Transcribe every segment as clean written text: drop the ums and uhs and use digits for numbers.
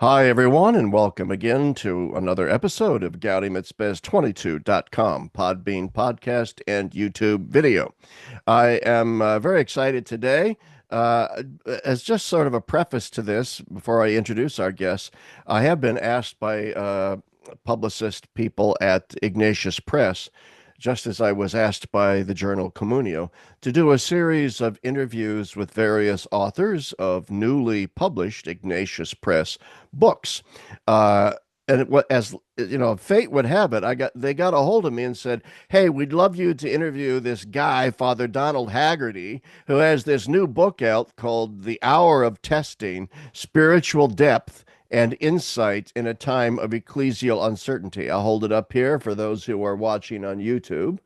Hi, everyone, and welcome again to another episode of GaudiMetzBez22.com, Podbean podcast, and YouTube video. I am very excited today. As just sort of a preface to this, before I introduce our guests, I have been asked by publicist people at Ignatius Press, just as I was asked by the journal Communio, to do a series of interviews with various authors of newly published Ignatius Press books. Uh, as you know, fate would have it, they got a hold of me and said, "Hey, we'd love you to interview this guy, Father Donald Haggerty, who has this new book out called The Hour of Testing: Spiritual Depth and Insight in a Time of Ecclesial Uncertainty." I'll hold it up here for those who are watching on YouTube.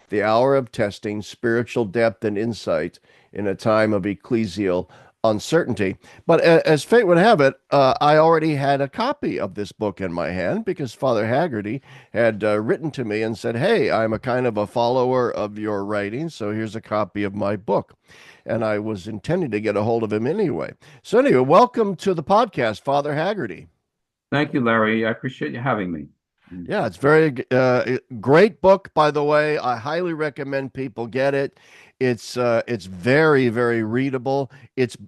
The Hour of Testing: Spiritual Depth and Insight in a Time of Ecclesial Uncertainty. But as fate would have it, I already had a copy of this book in my hand because Father Haggerty had written to me and said, "Hey, I'm a kind of a follower of your writings, so here's a copy of my book." And I was intending to get a hold of him anyway. So, anyway, welcome to the podcast, Father Haggerty. Thank you, Larry. I appreciate you having me. Yeah, it's very great book, by the way. I highly recommend people get it. It's very, very readable. It's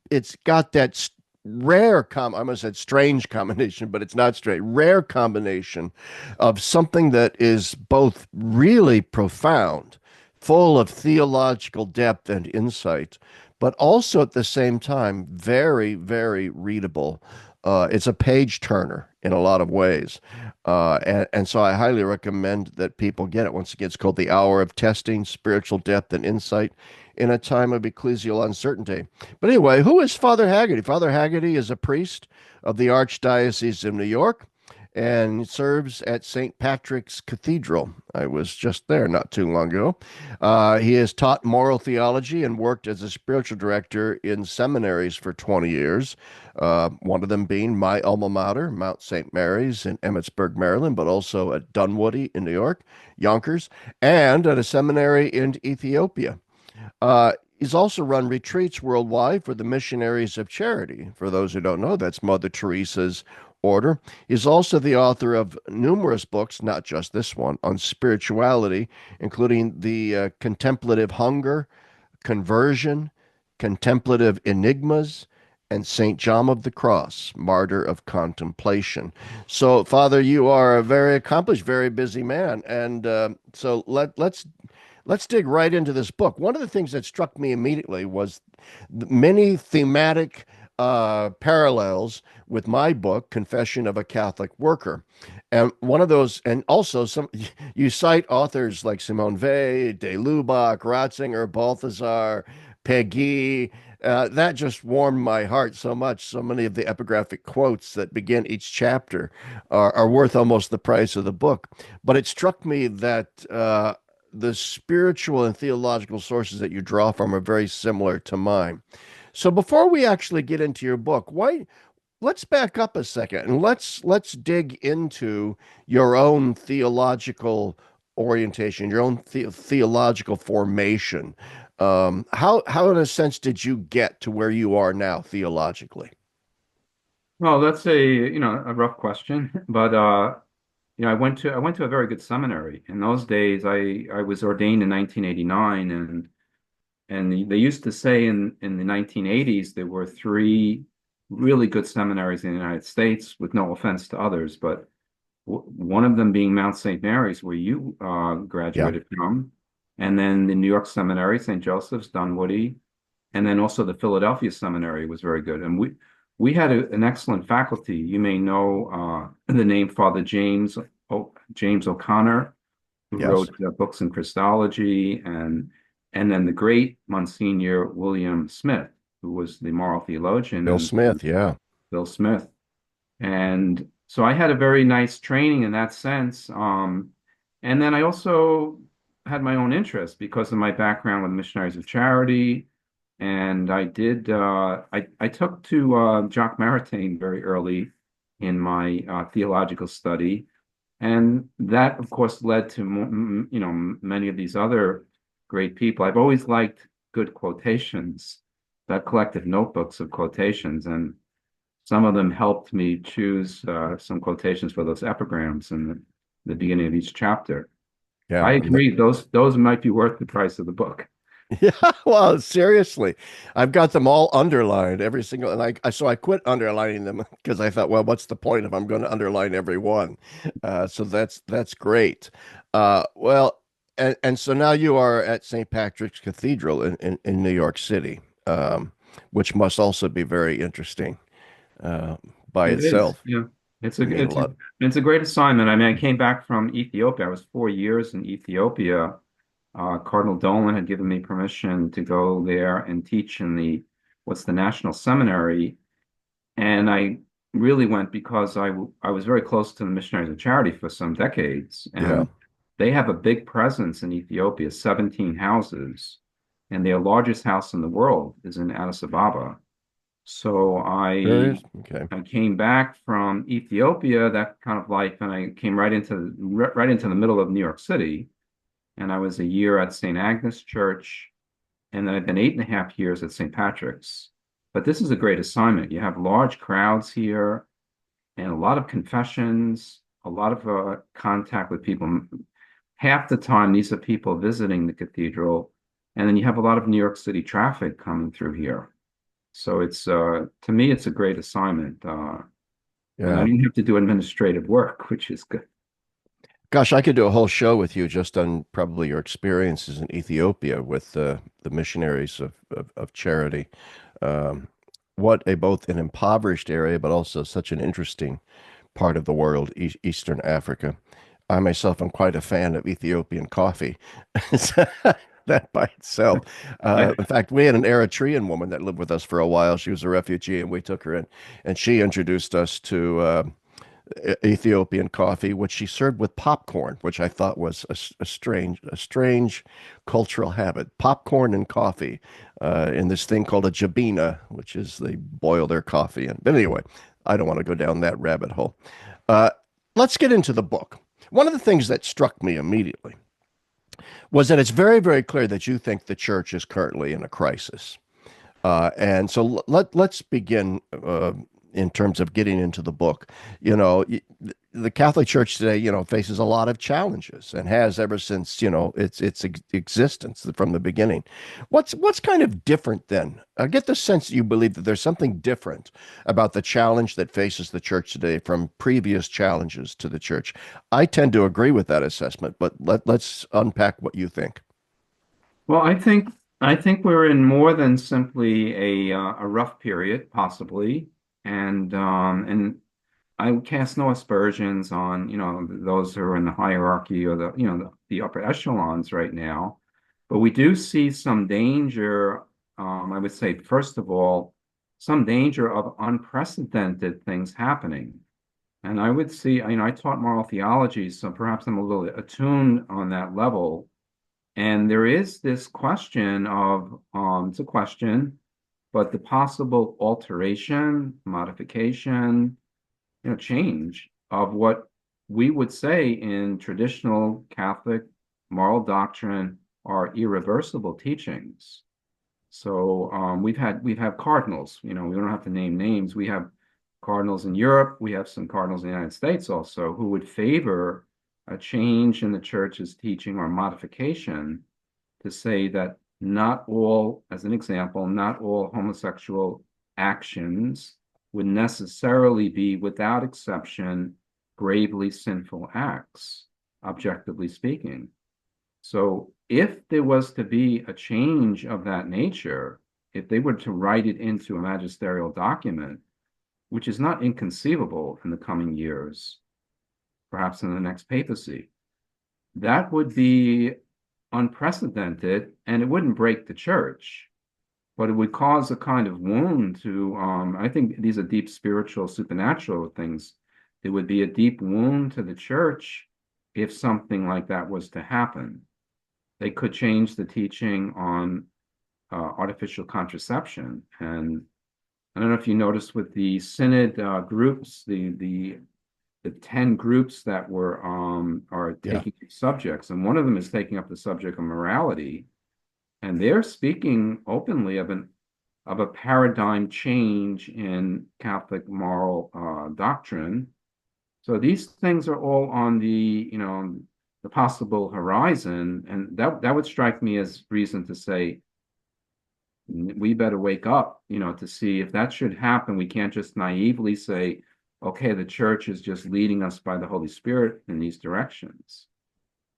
got that rare I almost said strange combination, but it's not strange. Rare combination of something that is both really profound, full of theological depth and insight, but also at the same time very, very readable. It's a page turner in a lot of ways. And so I highly recommend that people get it. Once again, it's called The Hour of Testing: Spiritual Depth and Insight in a Time of Ecclesial Uncertainty. But anyway, who is Father Haggerty? Father Haggerty is a priest of the Archdiocese of New York and serves at St. Patrick's Cathedral. I was just there not too long ago. He has taught moral theology and worked as a spiritual director in seminaries for 20 years, one of them being my alma mater, Mount St. Mary's in Emmitsburg, Maryland, but also at Dunwoody in New York, Yonkers, and at a seminary in Ethiopia. He's also run retreats worldwide for the Missionaries of Charity. For those who don't know, that's Mother Teresa's order. He's also the author of numerous books, not just this one, on spirituality, including the Contemplative Hunger, Conversion, Contemplative Enigmas, and St. John of the Cross, Martyr of Contemplation. So, Father, you are a very accomplished, very busy man, and so let's dig right into this book. One of the things that struck me immediately was the many thematic parallels with my book, Confession of a Catholic Worker. And one of those, and also some, you cite authors like Simone Weil, De Lubac, Ratzinger, Balthasar, Peggy. That just warmed my heart so much. So many of the epigraphic quotes that begin each chapter are worth almost the price of the book. But it struck me that the spiritual and theological sources that you draw from are very similar to mine. So before we actually get into your book, why let's back up a second and let's dig into your own theological orientation, your own theological formation. How in a sense did you get to where you are now theologically? Well, that's a rough question, but I went to a very good seminary. In those days, I was ordained in 1989, and they used to say in the 1980s there were three really good seminaries in the United States, with no offense to others, but one of them being Mount St. Mary's, where you Yeah. graduated from, and then the New York Seminary, St. Joseph's, Dunwoody, and then also the Philadelphia Seminary was very good. And we had an excellent faculty. You may know the name Father James O'Connor, who Yes. wrote books in Christology, and then the great Monsignor William Smith, who was the moral theologian, Bill and Smith. Yeah. Bill Smith. And so I had a very nice training in that sense. And then I also had my own interest because of my background with Missionaries of Charity. And I took to Jacques Maritain very early in my theological study. And that, of course, led to, many of these other great people. I've always liked good quotations, that collective notebooks of quotations. And some of them helped me choose some quotations for those epigrams in the beginning of each chapter. I Yeah. agree; those might be worth the price of the book. Yeah, well, seriously, I've got them all underlined, every single, and so I quit underlining them because I thought, well, what's the point if I'm going to underline every one? So that's great. Well, and so now you are at St. Patrick's Cathedral in New York City, which must also be very interesting uh, by It is, itself. yeah. It's You a meet a it's a lot. it's a great assignment. I mean, I came back from Ethiopia. I was 4 years in Ethiopia. Cardinal Dolan had given me permission to go there and teach in what's the National Seminary, and I really went because I was very close to the Missionaries of Charity for some decades, Yeah, and they have a big presence in Ethiopia, 17 houses, and their largest house in the world is in Addis Ababa. So curious. Okay. I came back from Ethiopia, that kind of life, and I came right into the middle of New York City, and I was a year at St. Agnes Church, and then I've been 8.5 years at St. Patrick's. But this is a great assignment. You have large crowds here and a lot of confessions, a lot of contact with people. Half the time, these are people visiting the cathedral, and then you have a lot of New York City traffic coming through here. So it's to me, it's a great assignment, and I Yeah. didn't have to do administrative work, which is good. Gosh, I could do a whole show with you just on probably your experiences in Ethiopia with the missionaries of charity. Um, what a both an impoverished area, but also such an interesting part of the world, Eastern Africa. I myself am quite a fan of Ethiopian coffee. That by itself. I, In fact, we had an Eritrean woman that lived with us for a while. She was a refugee, and we took her in, and she introduced us to Ethiopian coffee, which she served with popcorn, which I thought was a strange cultural habit. Popcorn and coffee in this thing called a jabina, which is they boil their coffee in. But anyway, I don't want to go down that rabbit hole. Uh, let's get into the book. One of the things that struck me immediately was that it's very, very clear that you think the church is currently in a crisis. And so let's begin in terms of getting into the book. You know, the Catholic Church today, faces a lot of challenges and has ever since, its existence from the beginning. What's kind of different then? I get the sense that you believe that there's something different about the challenge that faces the church today from previous challenges to the church. I tend to agree with that assessment, but let's unpack what you think. well, I think we're in more than simply a rough period, possibly, and I would cast no aspersions on those who are in the hierarchy or the upper echelons right now, but we do see some danger. I would say, first of all, some danger of unprecedented things happening. And I would see, I taught moral theology, so perhaps I'm a little attuned on that level. And there is this question of, it's a question, but the possible alteration, modification, change of what we would say in traditional Catholic moral doctrine are irreversible teachings. So we've had cardinals. We don't have to name names. We have cardinals in Europe. We have some cardinals in the United States also who would favor a change in the church's teaching or modification to say that not all, as an example, not all homosexual actions would necessarily be, without exception, gravely sinful acts, objectively speaking. So if there was to be a change of that nature, if they were to write it into a magisterial document, which is not inconceivable in the coming years, perhaps in the next papacy, that would be unprecedented and it wouldn't break the church, but it would cause a kind of wound to, I think these are deep spiritual, supernatural things. There would be a deep wound to the church if something like that was to happen. They could change the teaching on artificial contraception. And I don't know if you noticed with the Synod groups, the 10 groups that are Yeah. taking subjects, and one of them is taking up the subject of morality, and they're speaking openly of of a paradigm change in Catholic moral doctrine. So these things are all on the possible horizon, and that would strike me as reason to say we better wake up, to see if that should happen. We can't just naively say, okay, the church is just leading us by the Holy Spirit in these directions.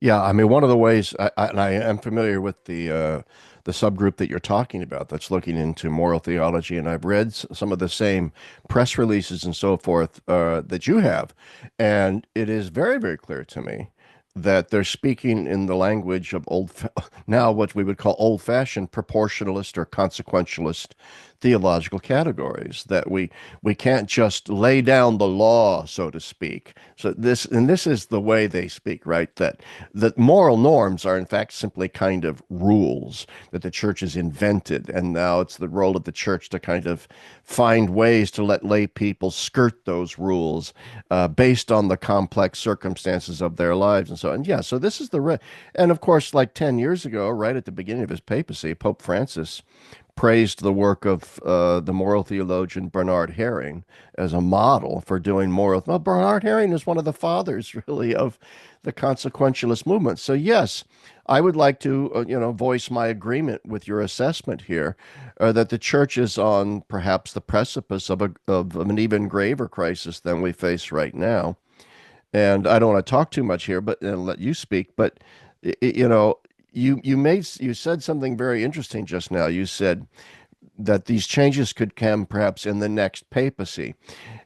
Yeah, I mean, one of the ways, and I am familiar with the subgroup that you're talking about that's looking into moral theology, and I've read some of the same press releases and so forth that you have, and it is very, very clear to me that they're speaking in the language of now what we would call old-fashioned proportionalist or consequentialist theological categories. That we can't just lay down the law, so to speak. So this is the way they speak, right? That moral norms are in fact simply kind of rules that the church has invented, and now it's the role of the church to kind of find ways to let lay people skirt those rules based on the complex circumstances of their lives and so on. Yeah, so this is and of course, like 10 years ago, right at the beginning of his papacy, Pope Francis praised the work of the moral theologian Bernard Herring as a model for doing moral. Well, Bernard Herring is one of the fathers, really, of the consequentialist movement. So yes, I would like to, voice my agreement with your assessment here, that the church is on perhaps the precipice of an even graver crisis than we face right now. And I don't want to talk too much here, but and let you speak. But you know, you said something very interesting just now. You said that these changes could come perhaps in the next papacy.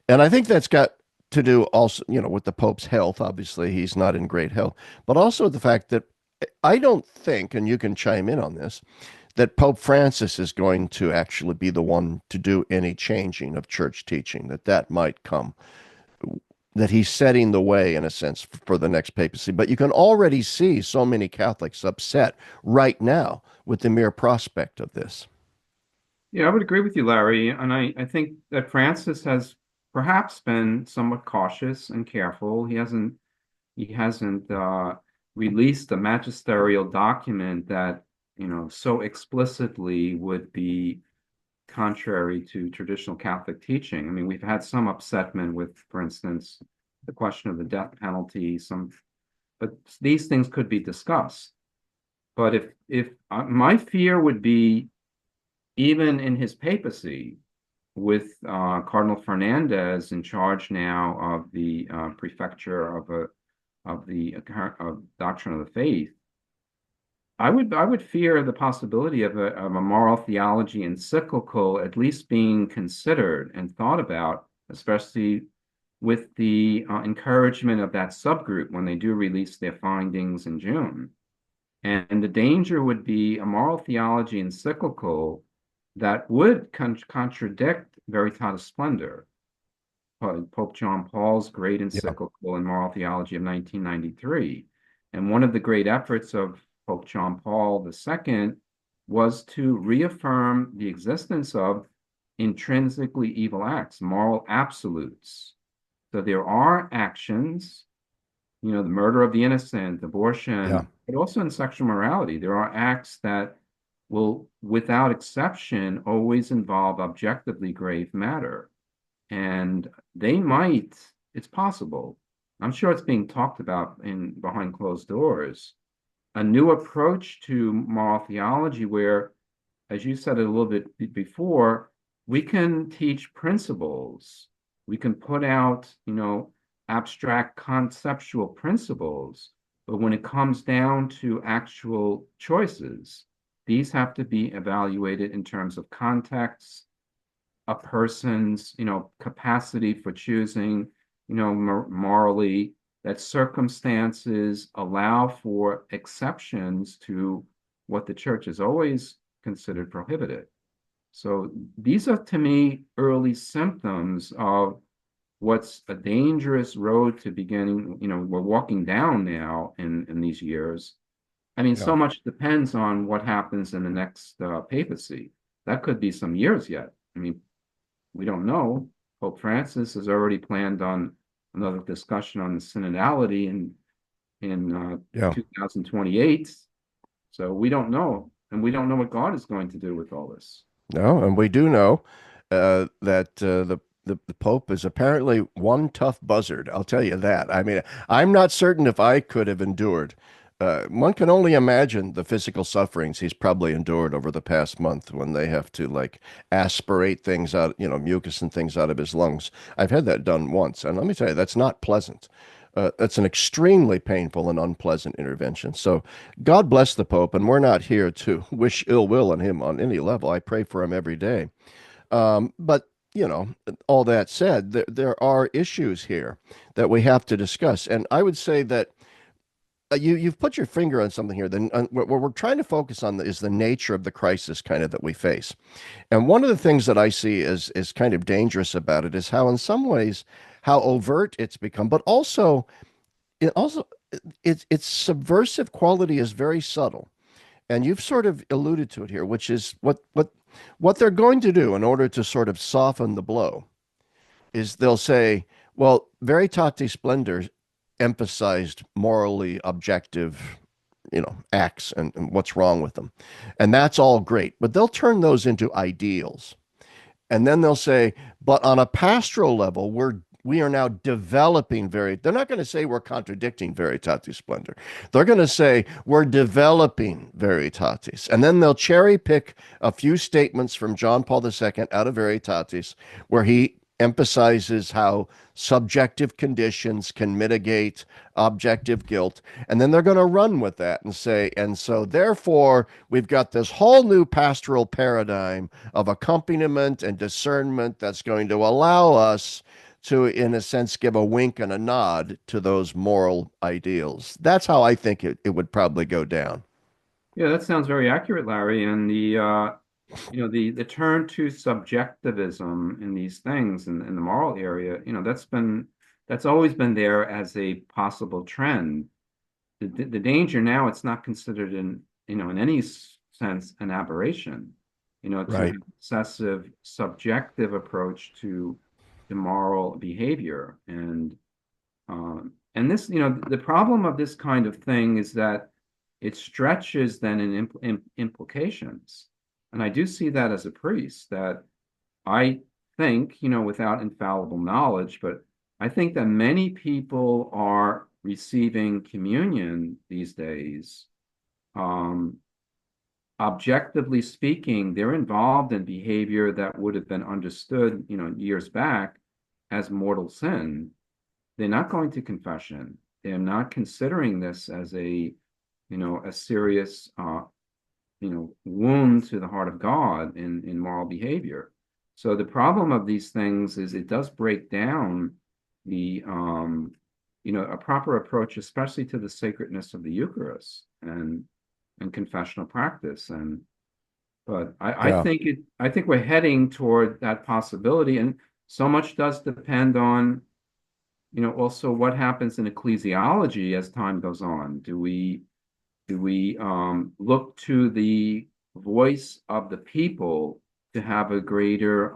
And I think that's got to do also, with the Pope's health. Obviously, he's not in great health, but also the fact that I don't think, and you can chime in on this, that Pope Francis is going to actually be the one to do any changing of church teaching, that might come, that he's setting the way, in a sense, for the next papacy. But you can already see so many Catholics upset right now with the mere prospect of this. Yeah, I would agree with you, Larry. And I think that Francis has perhaps been somewhat cautious and careful. He hasn't released a magisterial document that, so explicitly would be contrary to traditional Catholic teaching. I mean, we've had some upsetment with, for instance, the question of the death penalty, but these things could be discussed. But if my fear would be even in his papacy, with Cardinal Fernandez in charge now of the prefecture of doctrine of the faith, I would fear the possibility of a moral theology encyclical at least being considered and thought about, especially with the encouragement of that subgroup when they do release their findings in June. And the danger would be a moral theology encyclical that would contradict Veritatis Splendor, Pope John Paul's great Yeah. encyclical in Moral Theology of 1993. And one of the great efforts of Pope John Paul II was to reaffirm the existence of intrinsically evil acts, moral absolutes. So there are actions, the murder of the innocent, Yeah. abortion, but also in sexual morality, there are acts that will, without exception, always involve objectively grave matter. And it's possible, I'm sure it's being talked about in behind closed doors, a new approach to moral theology where, as you said it a little bit before, we can teach principles. We can put out, abstract conceptual principles, but when it comes down to actual choices, these have to be evaluated in terms of context, a person's, capacity for choosing, morally, that circumstances allow for exceptions to what the church has always considered prohibited. So these are, to me, early symptoms of what's a dangerous road to beginning, we're walking down now in these years. I mean, Yeah. so much depends on what happens in the next papacy. That could be some years yet. I mean, we don't know. Pope Francis has already planned on another discussion on the synodality in Yeah. 2028. So we don't know, and we don't know what God is going to do with all this. No, and we do know that the Pope is apparently one tough buzzard. I'll tell you that. I mean, I'm not certain if I could have endured. One can only imagine the physical sufferings he's probably endured over the past month when they have to like aspirate things out, mucus and things out of his lungs. I've had that done once, and let me tell you, that's not pleasant. That's an extremely painful and unpleasant intervention. So God bless the Pope, and we're not here to wish ill will on him on any level. I pray for him every day. But all that said, there are issues here that we have to discuss, and I would say that you've put your finger on something here. Then what we're trying to focus on is the nature of the crisis, kind of that we face. And one of the things that I see is kind of dangerous about it is how, in some ways, how overt it's become, but also its subversive quality is very subtle. And you've sort of alluded to it here, which is what they're going to do in order to sort of soften the blow is they'll say, well, Veritatis Splendor emphasized morally objective, acts and what's wrong with them. And that's all great, but they'll turn those into ideals. And then they'll say, but on a pastoral level, we are now developing they're not going to say we're contradicting Veritatis Splendor. They're going to say we're developing Veritatis. And then they'll cherry pick a few statements from John Paul II out of Veritatis where he emphasizes how subjective conditions can mitigate objective guilt. And then they're going to run with that and say, and so therefore, we've got this whole new pastoral paradigm of accompaniment and discernment that's going to allow us to, in a sense, give a wink and a nod to those moral ideals. That's how I think it would probably go down. Yeah, that sounds very accurate, Larry. And the turn to subjectivism in these things in the moral area, that's always been there as a possible trend. The danger now, it's not considered in any sense an aberration, to Right. have excessive subjective approach to the moral behavior. And this, the problem of this kind of thing is that it stretches then in implications. And I do see that as a priest, that I think, without infallible knowledge, but I think that many people are receiving communion these days. Um, Objectively speaking, they're involved in behavior that would have been understood, years back as mortal sin. They're not going to confession. They're not considering this as a serious, wound to the heart of God in moral behavior. So the problem of these things is it does break down a proper approach, especially to the sacredness of the Eucharist and confessional practice. But Yeah. I think we're heading toward that possibility, and so much does depend on, also what happens in ecclesiology as time goes on. Do we look to the voice of the people to have a greater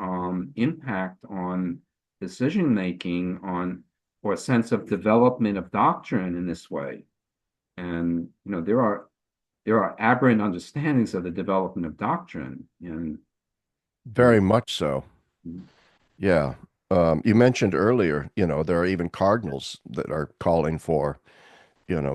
impact on decision making on or a sense of development of doctrine in this way? And there are aberrant understandings of the development of doctrine, and you know Very much so. Yeah. You mentioned earlier, there are even cardinals that are calling for,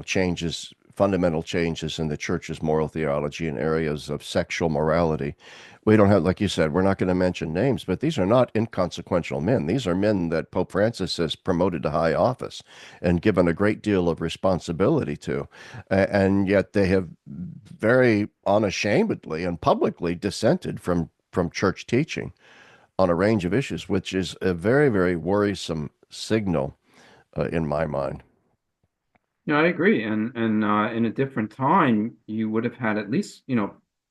changes, fundamental changes in the church's moral theology in areas of sexual morality. We don't have, like you said, we're not going to mention names, but these are not inconsequential men. These are men that Pope Francis has promoted to high office and given a great deal of responsibility to. And yet they have very unashamedly and publicly dissented from church teaching on a range of issues, which is a very, very worrisome signal in my mind. I agree. And in a different time, you would have had at least,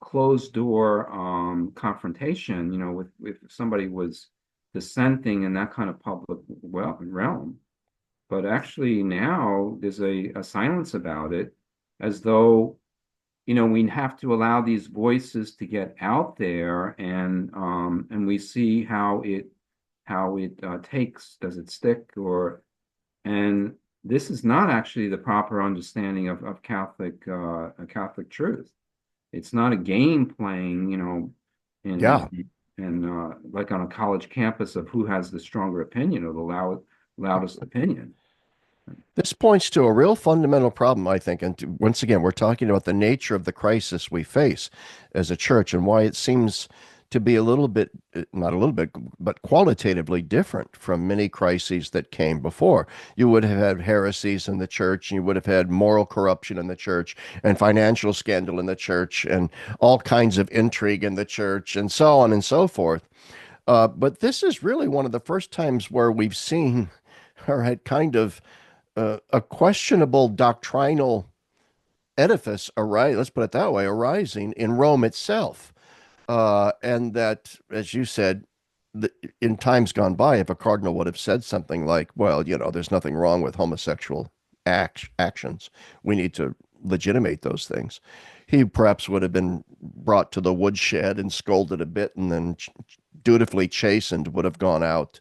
closed door confrontation, with if somebody was dissenting in that kind of public realm. But actually now there's a silence about it, as though, we have to allow these voices to get out there, and we see how it takes, does it stick, and this is not actually the proper understanding of Catholic truth. It's not a game playing, in Yeah. like on a college campus of who has the stronger opinion or the loudest opinion. This points to a real fundamental problem, I think. And once again, we're talking about the nature of the crisis we face as a church and why it seems to be a little bit, not a little bit, but qualitatively different from many crises that came before. You would have had heresies in the church, and you would have had moral corruption in the church, and financial scandal in the church, and all kinds of intrigue in the church, and so on and so forth. But this is really one of the first times where we've seen, all right, kind of a questionable doctrinal edifice arise, let's put it that way, arising in Rome itself. And that, as you said, the, in times gone by, if a cardinal would have said something like, well, there's nothing wrong with homosexual actions, we need to legitimate those things, he perhaps would have been brought to the woodshed and scolded a bit and then dutifully chastened, would have gone out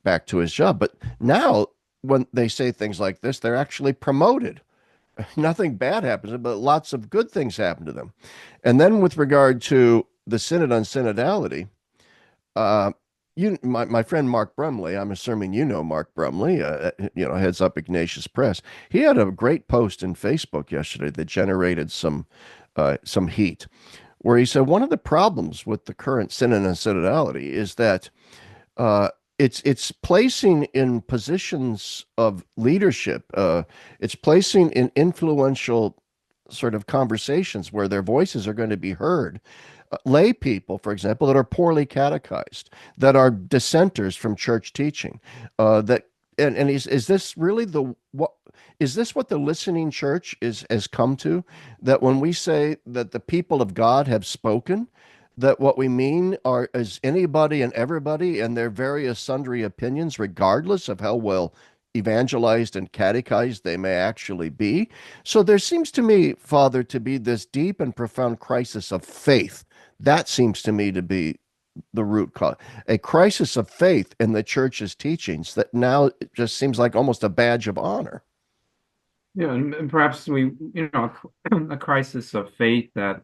back to his job. But now, when they say things like this, they're actually promoted. Nothing bad happens, but lots of good things happen to them. And then, with regard to the Synod on Synodality, uh, my friend Mark Brumley, I'm assuming you know Mark Brumley, heads up Ignatius Press. He had a great post in Facebook yesterday that generated some heat, where he said one of the problems with the current Synod on Synodality is that uh, it's placing in positions of leadership. It's placing in influential sort of conversations where their voices are going to be heard. Lay people, for example, that are poorly catechized, that are dissenters from church teaching, that and is this really the what is this what the listening church is has come to? That when we say that the people of God have spoken, that what we mean is anybody and everybody and their various sundry opinions, regardless of how well evangelized and catechized they may actually be. So there seems to me, Father, to be this deep and profound crisis of faith. That seems to me to be the root cause, a crisis of faith in the church's teachings that now it just seems like almost a badge of honor. Yeah, and perhaps a crisis of faith that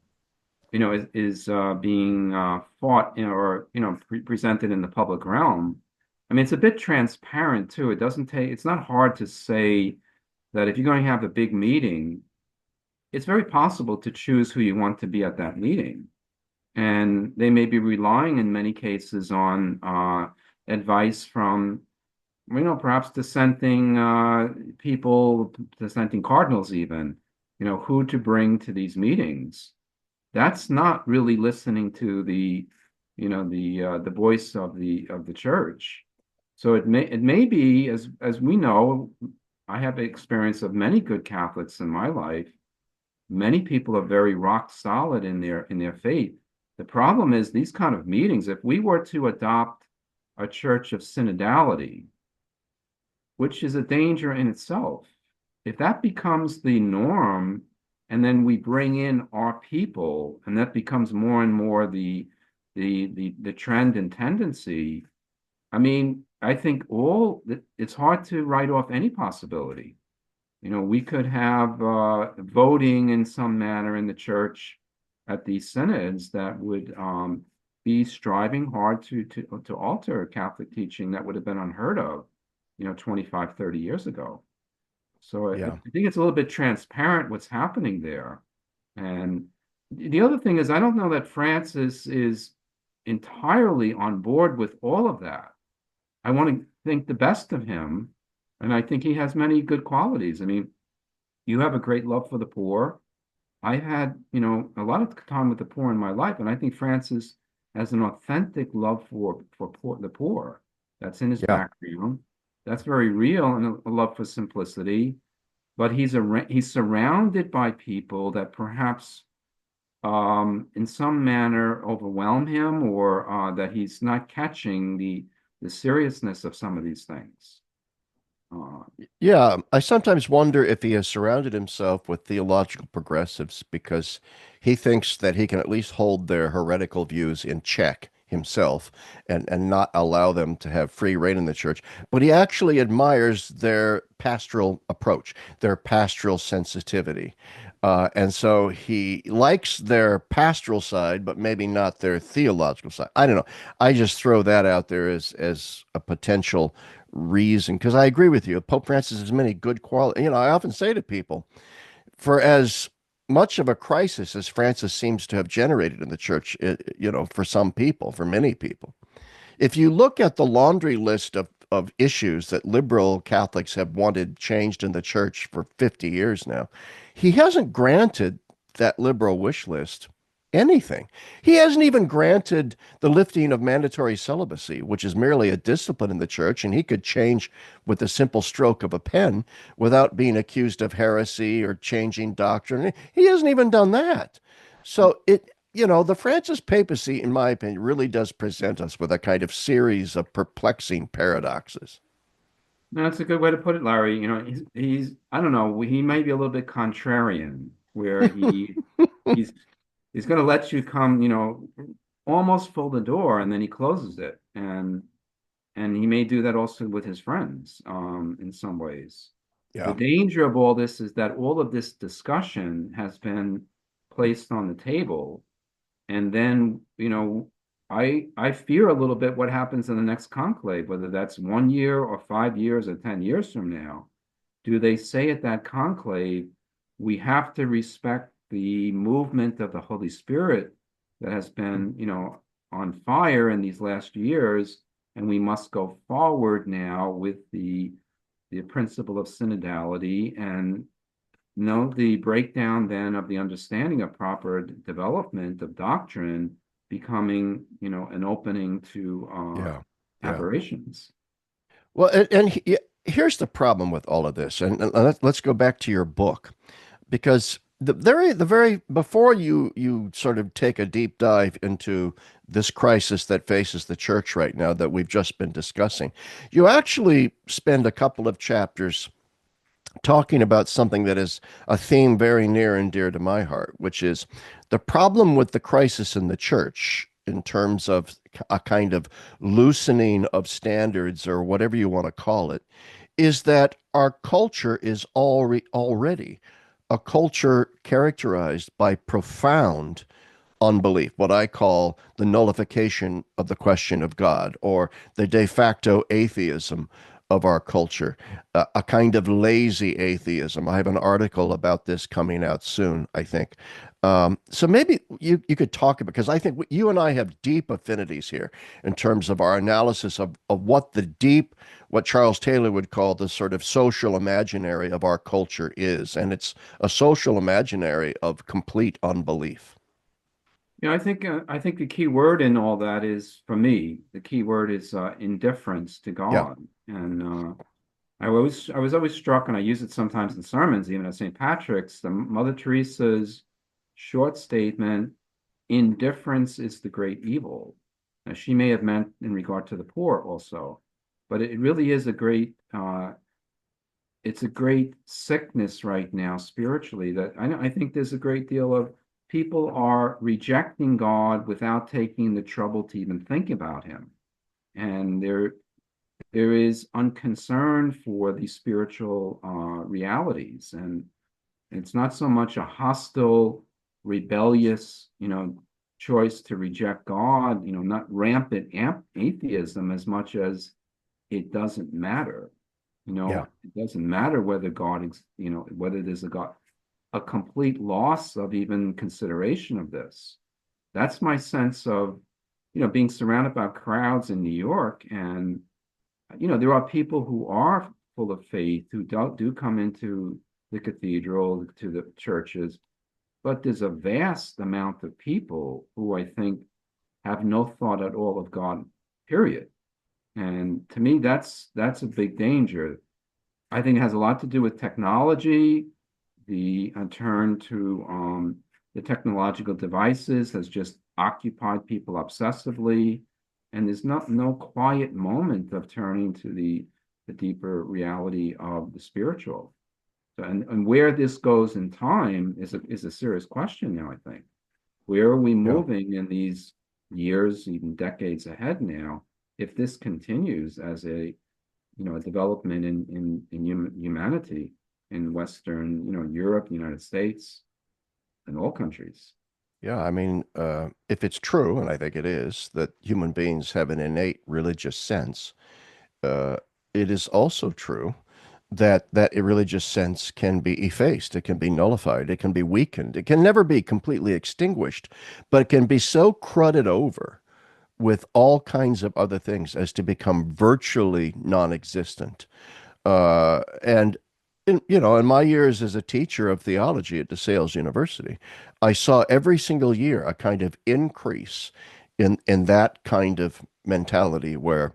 is being fought, or presented in the public realm. I mean, it's a bit transparent too. It's not hard to say that if you're going to have a big meeting, it's very possible to choose who you want to be at that meeting. And they may be relying in many cases on advice from, perhaps dissenting people, dissenting cardinals even, who to bring to these meetings. That's not really listening to the voice of the church. So it may be, as we know, I have experience of many good Catholics in my life. Many people are very rock solid in their faith. The problem is these kind of meetings, if we were to adopt a church of synodality, which is a danger in itself, if that becomes the norm, and then we bring in our people, and that becomes more and more the trend and tendency, I mean, I think it's hard to write off any possibility. We could have voting in some manner in the church at these synods that would be striving hard to alter Catholic teaching that would have been unheard of, 25, 30 years ago. So I Yeah. think it's a little bit transparent what's happening there. And the other thing is, I don't know that Francis is entirely on board with all of that. I want to think the best of him, and I think he has many good qualities. I mean, you have a great love for the poor. I had, a lot of time with the poor in my life, and I think Francis has an authentic love for the poor. That's in his Yeah. background. That's very real, and a love for simplicity. But he's surrounded by people that perhaps, in some manner, overwhelm him, or that he's not catching the seriousness of some of these things. Uh, Yeah, I sometimes wonder if he has surrounded himself with theological progressives because he thinks that he can at least hold their heretical views in check himself and not allow them to have free reign in the church. But he actually admires their pastoral approach, their pastoral sensitivity. And so he likes their pastoral side, but maybe not their theological side. I don't know. I just throw that out there as a potential reason because I agree with you. Pope Francis has many good qualities. I often say to people, for as much of a crisis as Francis seems to have generated in the church, for some people, for many people, if you look at the laundry list of issues that liberal Catholics have wanted changed in the church for 50 years now, he hasn't granted that liberal wish list anything. He hasn't even granted the lifting of mandatory celibacy, which is merely a discipline in the church, and he could change with the simple stroke of a pen without being accused of heresy or changing doctrine. He hasn't even done that. So the Francis papacy, in my opinion, really does present us with a kind of series of perplexing paradoxes. No, that's a good way to put it, Larry. He's I don't know, he may be a little bit contrarian, where he's he's going to let you come, almost full the door, and then he closes it, and he may do that also with his friends, in some ways. The Yeah. danger of all this is that all of this discussion has been placed on the table, and then, I fear a little bit what happens in the next conclave, whether that's 1 year or 5 years or 10 years from now. Do they say at that conclave, we have to respect the movement of the Holy Spirit that has been, on fire in these last years, and we must go forward now with the principle of synodality, and the breakdown then of the understanding of proper development of doctrine becoming, an opening to Yeah. Yeah. aberrations. Well, here's the problem with all of this, and let's go back to your book, because the very before you sort of take a deep dive into this crisis that faces the church right now that we've just been discussing, you actually spend a couple of chapters talking about something that is a theme very near and dear to my heart, which is the problem with the crisis in the church in terms of a kind of loosening of standards or whatever you want to call it, is that our culture is already a culture characterized by profound unbelief, what I call the nullification of the question of God, or the de facto atheism of our culture, a kind of lazy atheism. I have an article about this coming out soon, I think. So maybe you could talk about, because I think you and I have deep affinities here in terms of our analysis of what Charles Taylor would call the sort of social imaginary of our culture is. And it's a social imaginary of complete unbelief. I think the key word in all that is, for me, the key word is indifference to Yeah. God. And I was always struck, and I use it sometimes in sermons, even at St. Patrick's, the Mother Teresa's short statement, indifference is the great evil. Now, she may have meant in regard to the poor also, but it really is it's a great sickness right now spiritually, that I think there's a great deal of people are rejecting God without taking the trouble to even think about him. And there is unconcern for the spiritual realities. And it's not so much a hostile, rebellious, choice to reject God, not rampant atheism, as much as it doesn't matter. Yeah. It doesn't matter whether God, whether there's a God, a complete loss of even consideration of this. That's my sense of, being surrounded by crowds in New York. And, there are people who are full of faith, who do come into the cathedral, to the churches, but there's a vast amount of people who I think have no thought at all of God, period. And to me, that's a big danger. I think it has a lot to do with technology. The turn to the technological devices has just occupied people obsessively, and there's no quiet moment of turning to the deeper reality of the spiritual. So, and where this goes in time is a serious question now, I think. Where are we Yeah. moving in these years, even decades ahead now, if this continues as a development in humanity in Western, Europe, United States? in all countries. Yeah, I mean, if it's true, and I think it is, that human beings have an innate religious sense, uh, it is also true that that religious sense can be effaced, it can be nullified, it can be weakened, it can never be completely extinguished, but it can be so cruddy over with all kinds of other things as to become virtually non-existent. And in my years as a teacher of theology at DeSales University, I saw every single year a kind of increase in that kind of mentality where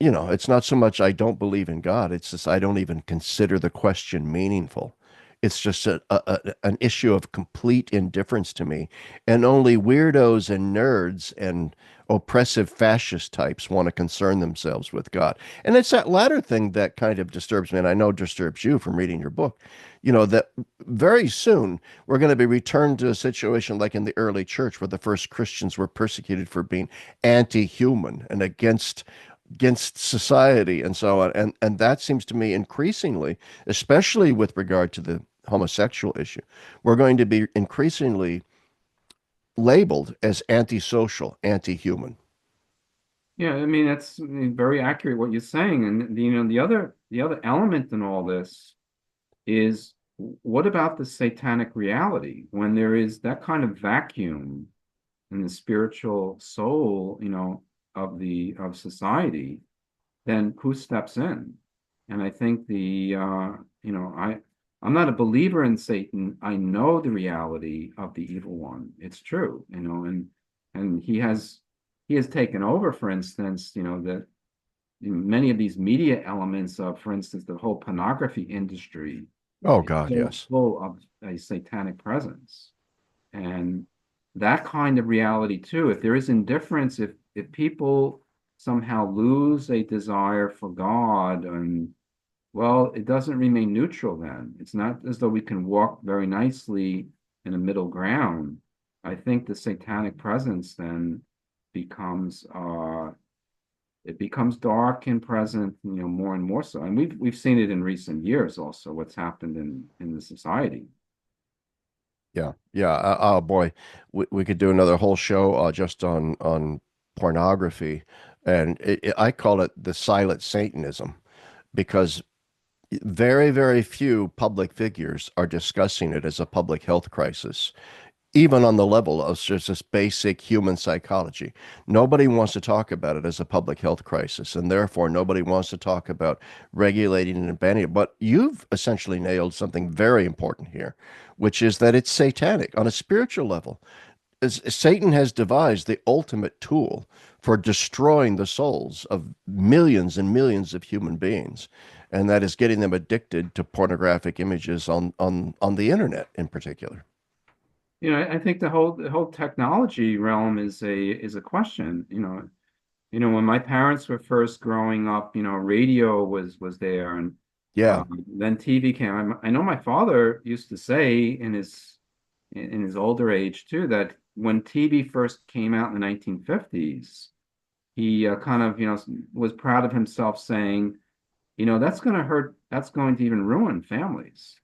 it's not so much I don't believe in God, it's just I don't even consider the question meaningful. It's just an issue of complete indifference to me. And only weirdos and nerds and oppressive fascist types want to concern themselves with God. And it's that latter thing that kind of disturbs me, and I know disturbs you from reading your book, that very soon we're going to be returned to a situation like in the early church where the first Christians were persecuted for being anti-human and against society and so on. And that seems to me increasingly, especially with regard to the homosexual issue, we're going to be increasingly labeled as antisocial, anti-human. Yeah, I mean that's very accurate what you're saying. And the other element in all this is what about the satanic reality when there is that kind of vacuum in the spiritual soul, of society, then who steps in? And I think I'm not a believer in Satan. I know the reality of the evil one. It's true, and he has taken over, for instance, that many of these media elements of, for instance, the whole pornography industry Oh is God, so yes. full of a satanic presence. And that kind of reality too, if there is indifference, if people somehow lose a desire for God, and well, it doesn't remain neutral then. It's not as though we can walk very nicely in a middle ground. I think the satanic presence then becomes it becomes dark and present, more and more so. And we've seen it in recent years also, what's happened in the society. Yeah, yeah. Oh boy, we could do another whole show just on pornography, and I call it the silent Satanism because very, very few public figures are discussing it as a public health crisis, even on the level of just this basic human psychology. Nobody wants to talk about it as a public health crisis, and therefore nobody wants to talk about regulating and banning it. But you've essentially nailed something very important here, which is that it's satanic on a spiritual level. Satan has devised the ultimate tool for destroying the souls of millions and millions of human beings, and that is getting them addicted to pornographic images on the internet in particular. I think the whole technology realm is a question. When my parents were first growing up, radio was there, and Yeah. then TV came. I know my father used to say in his older age too that when TV first came out in the 1950s, he kind of was proud of himself, saying, that's going to hurt. That's going to even ruin families.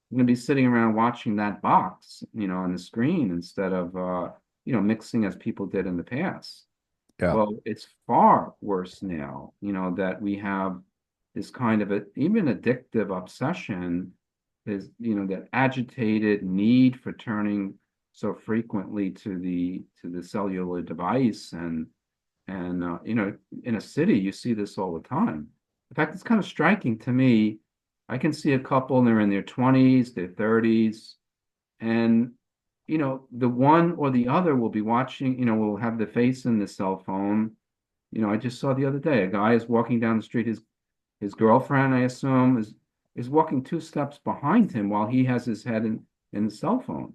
You're going to be sitting around watching that box, on the screen instead of, mixing as people did in the past. Yeah. Well, it's far worse now, that we have this kind of even addictive obsession is, that agitated need for turning so frequently to the cellular device and in a city you see this all the time. In fact, it's kind of striking to me. I can see a couple and they're in their 20s, their 30s, and the one or the other will be watching, will have the face in the cell phone. I just saw the other day a guy is walking down the street. His girlfriend, I assume, is walking two steps behind him while he has his head in the cell phone.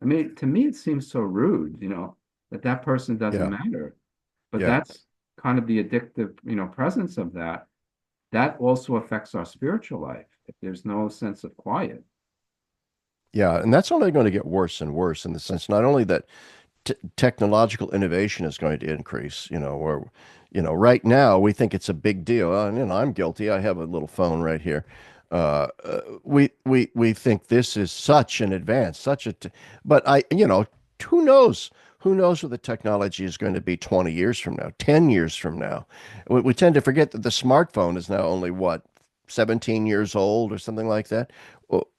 I mean, to me, it seems so rude, that person doesn't Yeah. matter. But Yeah. that's kind of the addictive, presence of that. That also affects our spiritual life if there's no sense of quiet. Yeah. And that's only going to get worse and worse in the sense not only that technological innovation is going to increase, or right now we think it's a big deal. And I'm guilty. I have a little phone right here. We think this is such an advance, but who knows? Who knows what the technology is going to be 20 years from now, 10 years from now? We tend to forget that the smartphone is now only what, 17 years old or something like that.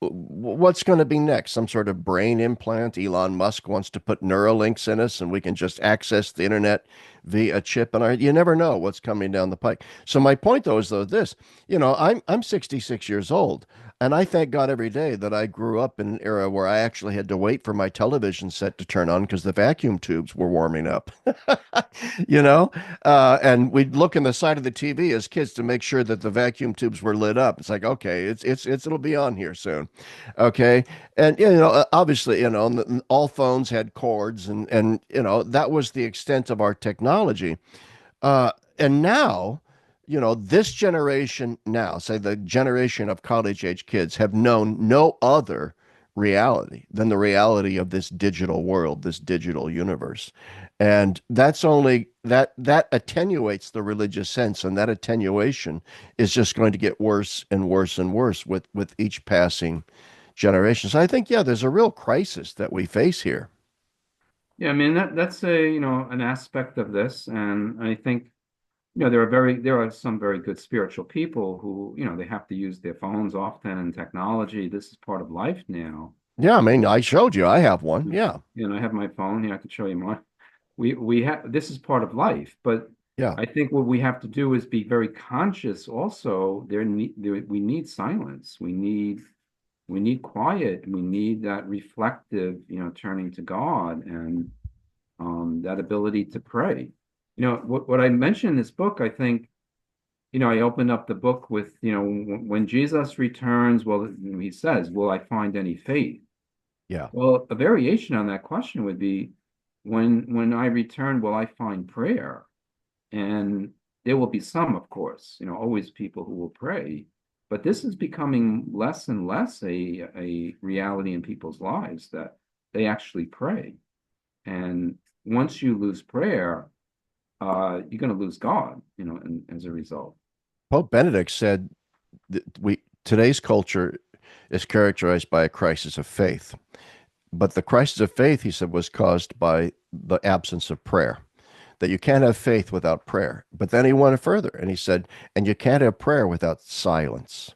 What's going to be next? Some sort of brain implant? Elon Musk wants to put Neuralinks in us and we can just access the internet via a chip in our, you never know what's coming down the pike. So my point though is though this, I'm 66 years old, and I thank God every day that I grew up in an era where I actually had to wait for my television set to turn on because the vacuum tubes were warming up. you know, and we'd look in the side of the TV as kids to make sure that the vacuum tubes were lit up. It's like, okay, it'll be on here soon, okay. And obviously, all phones had cords, and that was the extent of our technology. And now, this generation now, say the generation of college age kids, have known no other reality than the reality of this digital world, this digital universe. And that attenuates the religious sense, and that attenuation is just going to get worse and worse and worse with each passing generation. So I think, yeah, there's a real crisis that we face here. Yeah, I mean that's a an aspect of this, and I think there are some very good spiritual people who they have to use their phones often and technology. This is part of life now. Yeah, I mean, I showed you, I have one. Yeah, I have my phone here. I could show you mine. We have this is part of life, but yeah. I think what we have to do is be very conscious. Also, we need silence. We need quiet. We need that reflective, turning to God and that ability to pray. What I mentioned in this book, I think, I opened up the book with, when Jesus returns, well, he says, will I find any faith? Yeah. Well, a variation on that question would be, when I return, will I find prayer? And there will be some, of course, always people who will pray, but this is becoming less and less a reality in people's lives that they actually pray. And once you lose prayer, you're going to lose God, and as a result. Pope Benedict said that today's culture is characterized by a crisis of faith. But the crisis of faith, he said, was caused by the absence of prayer. That you can't have faith without prayer. But then he went further and he said, and you can't have prayer without silence.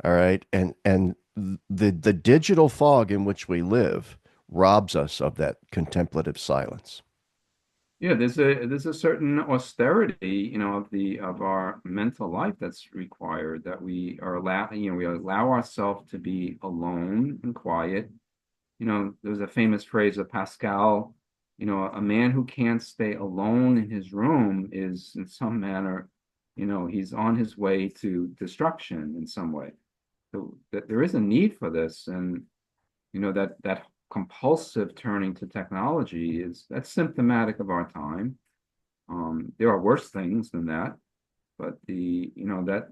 All right. And the digital fog in which we live robs us of that contemplative silence. Yeah, there's a certain austerity, of our mental life that's required, that we allow ourselves to be alone and quiet. There's a famous phrase of Pascal, a man who can't stay alone in his room is in some manner, he's on his way to destruction in some way. So that there is a need for this, and that compulsive turning to technology that's symptomatic of our time. There are worse things than that, but that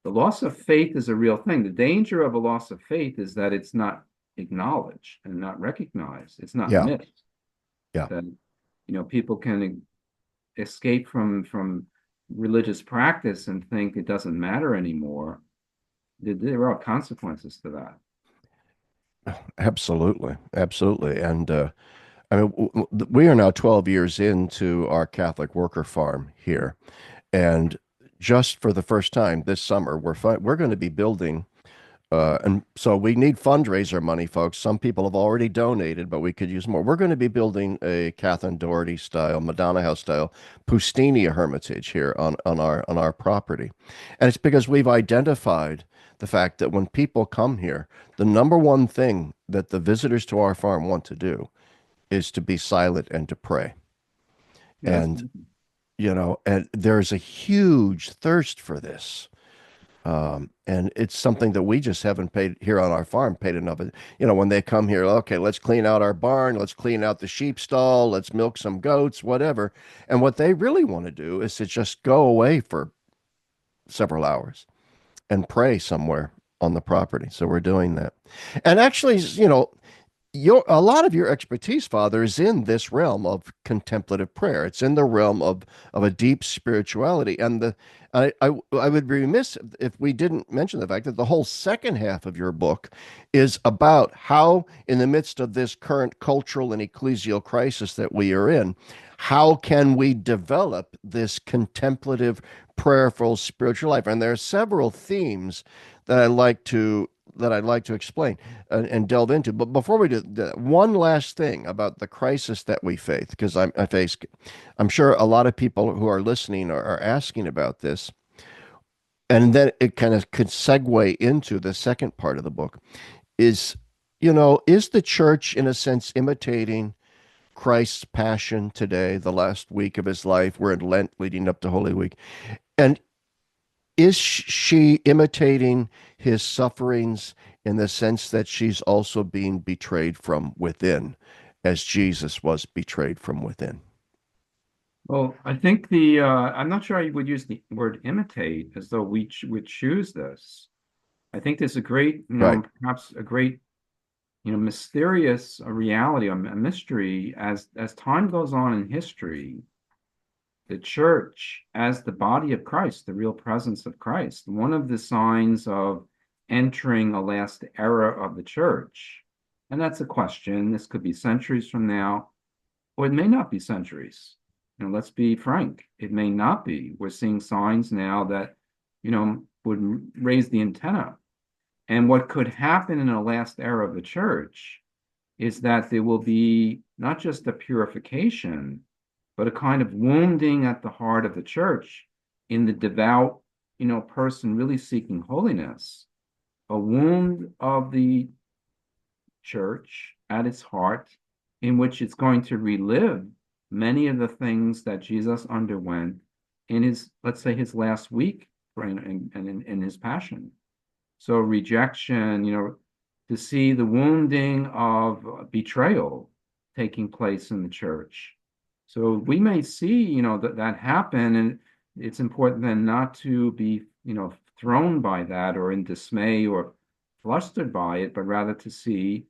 the loss of faith is a real thing. The danger of a loss of faith is that it's not acknowledged and not recognized. It's not Yeah. missed. Yeah. That people can escape from religious practice and think it doesn't matter anymore. There are consequences to that. Absolutely. Absolutely. And I mean, we are now 12 years into our Catholic worker farm here. And just for the first time this summer, we're going to be building. And so we need fundraiser money, folks. Some people have already donated, but we could use more. We're going to be building a Catherine Doherty style, Madonna House style, Pustinia Hermitage here on our property. And it's because we've identified the fact that when people come here, the number one thing that the visitors to our farm want to do is to be silent and to pray. Yes. And, and there's a huge thirst for this. And it's something that we just haven't paid here on our farm, paid enough. When they come here, okay, let's clean out our barn, let's clean out the sheep stall, let's milk some goats, whatever. And what they really want to do is to just go away for several hours and pray somewhere on the property. So we're doing that. And actually, a lot of your expertise, Father, is in this realm of contemplative prayer. It's in the realm of a deep spirituality, and I would be remiss if we didn't mention the fact that the whole second half of your book is about how, in the midst of this current cultural and ecclesial crisis that we are in, how can we develop this contemplative, prayerful spiritual life? And there are several themes that I'd like to explain and delve into. But before we do, one last thing about the crisis that we face, because I face, I'm sure a lot of people who are listening are asking about this, and then it kind of could segue into the second part of the book. Is is the church in a sense imitating Christ's passion today, the last week of his life? We're in Lent, leading up to Holy Week, and is she imitating his sufferings in the sense that she's also being betrayed from within, as Jesus was betrayed from within? Well, I think I'm not sure I would use the word imitate as though would choose this. I think there's a great, Right. perhaps a great, mysterious reality, a mystery as time goes on in history, the church as the body of Christ, the real presence of Christ, one of the signs of entering a last era of the church. And that's a question. This could be centuries from now, or it may not be centuries. Let's be frank, it may not be. We're seeing signs now that, would raise the antenna. And what could happen in the last era of the church is that there will be not just a purification, but a kind of wounding at the heart of the church in the devout, person really seeking holiness, a wound of the church at its heart in which it's going to relive many of the things that Jesus underwent in his, let's say, his last week and in his passion. So rejection, to see the wounding of betrayal taking place in the church. So we may see, that happen, and it's important then not to be, thrown by that or in dismay or flustered by it, but rather to see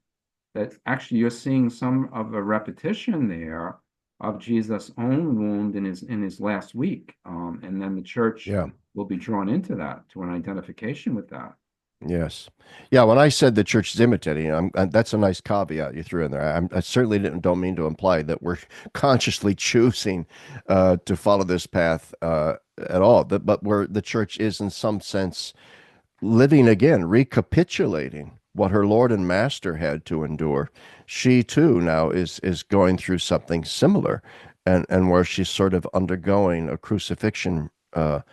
that actually you're seeing some of a repetition there of Jesus' own wound in his last week, and then the church Yeah. will be drawn into that to an identification with that. Yes. Yeah. When I said the church is imitating, that's a nice caveat you threw in there. I certainly don't mean to imply that we're consciously choosing to follow this path at all. But where the church is, in some sense, living again, recapitulating what her Lord and Master had to endure. She too now is going through something similar, and where she's sort of undergoing a crucifixion, a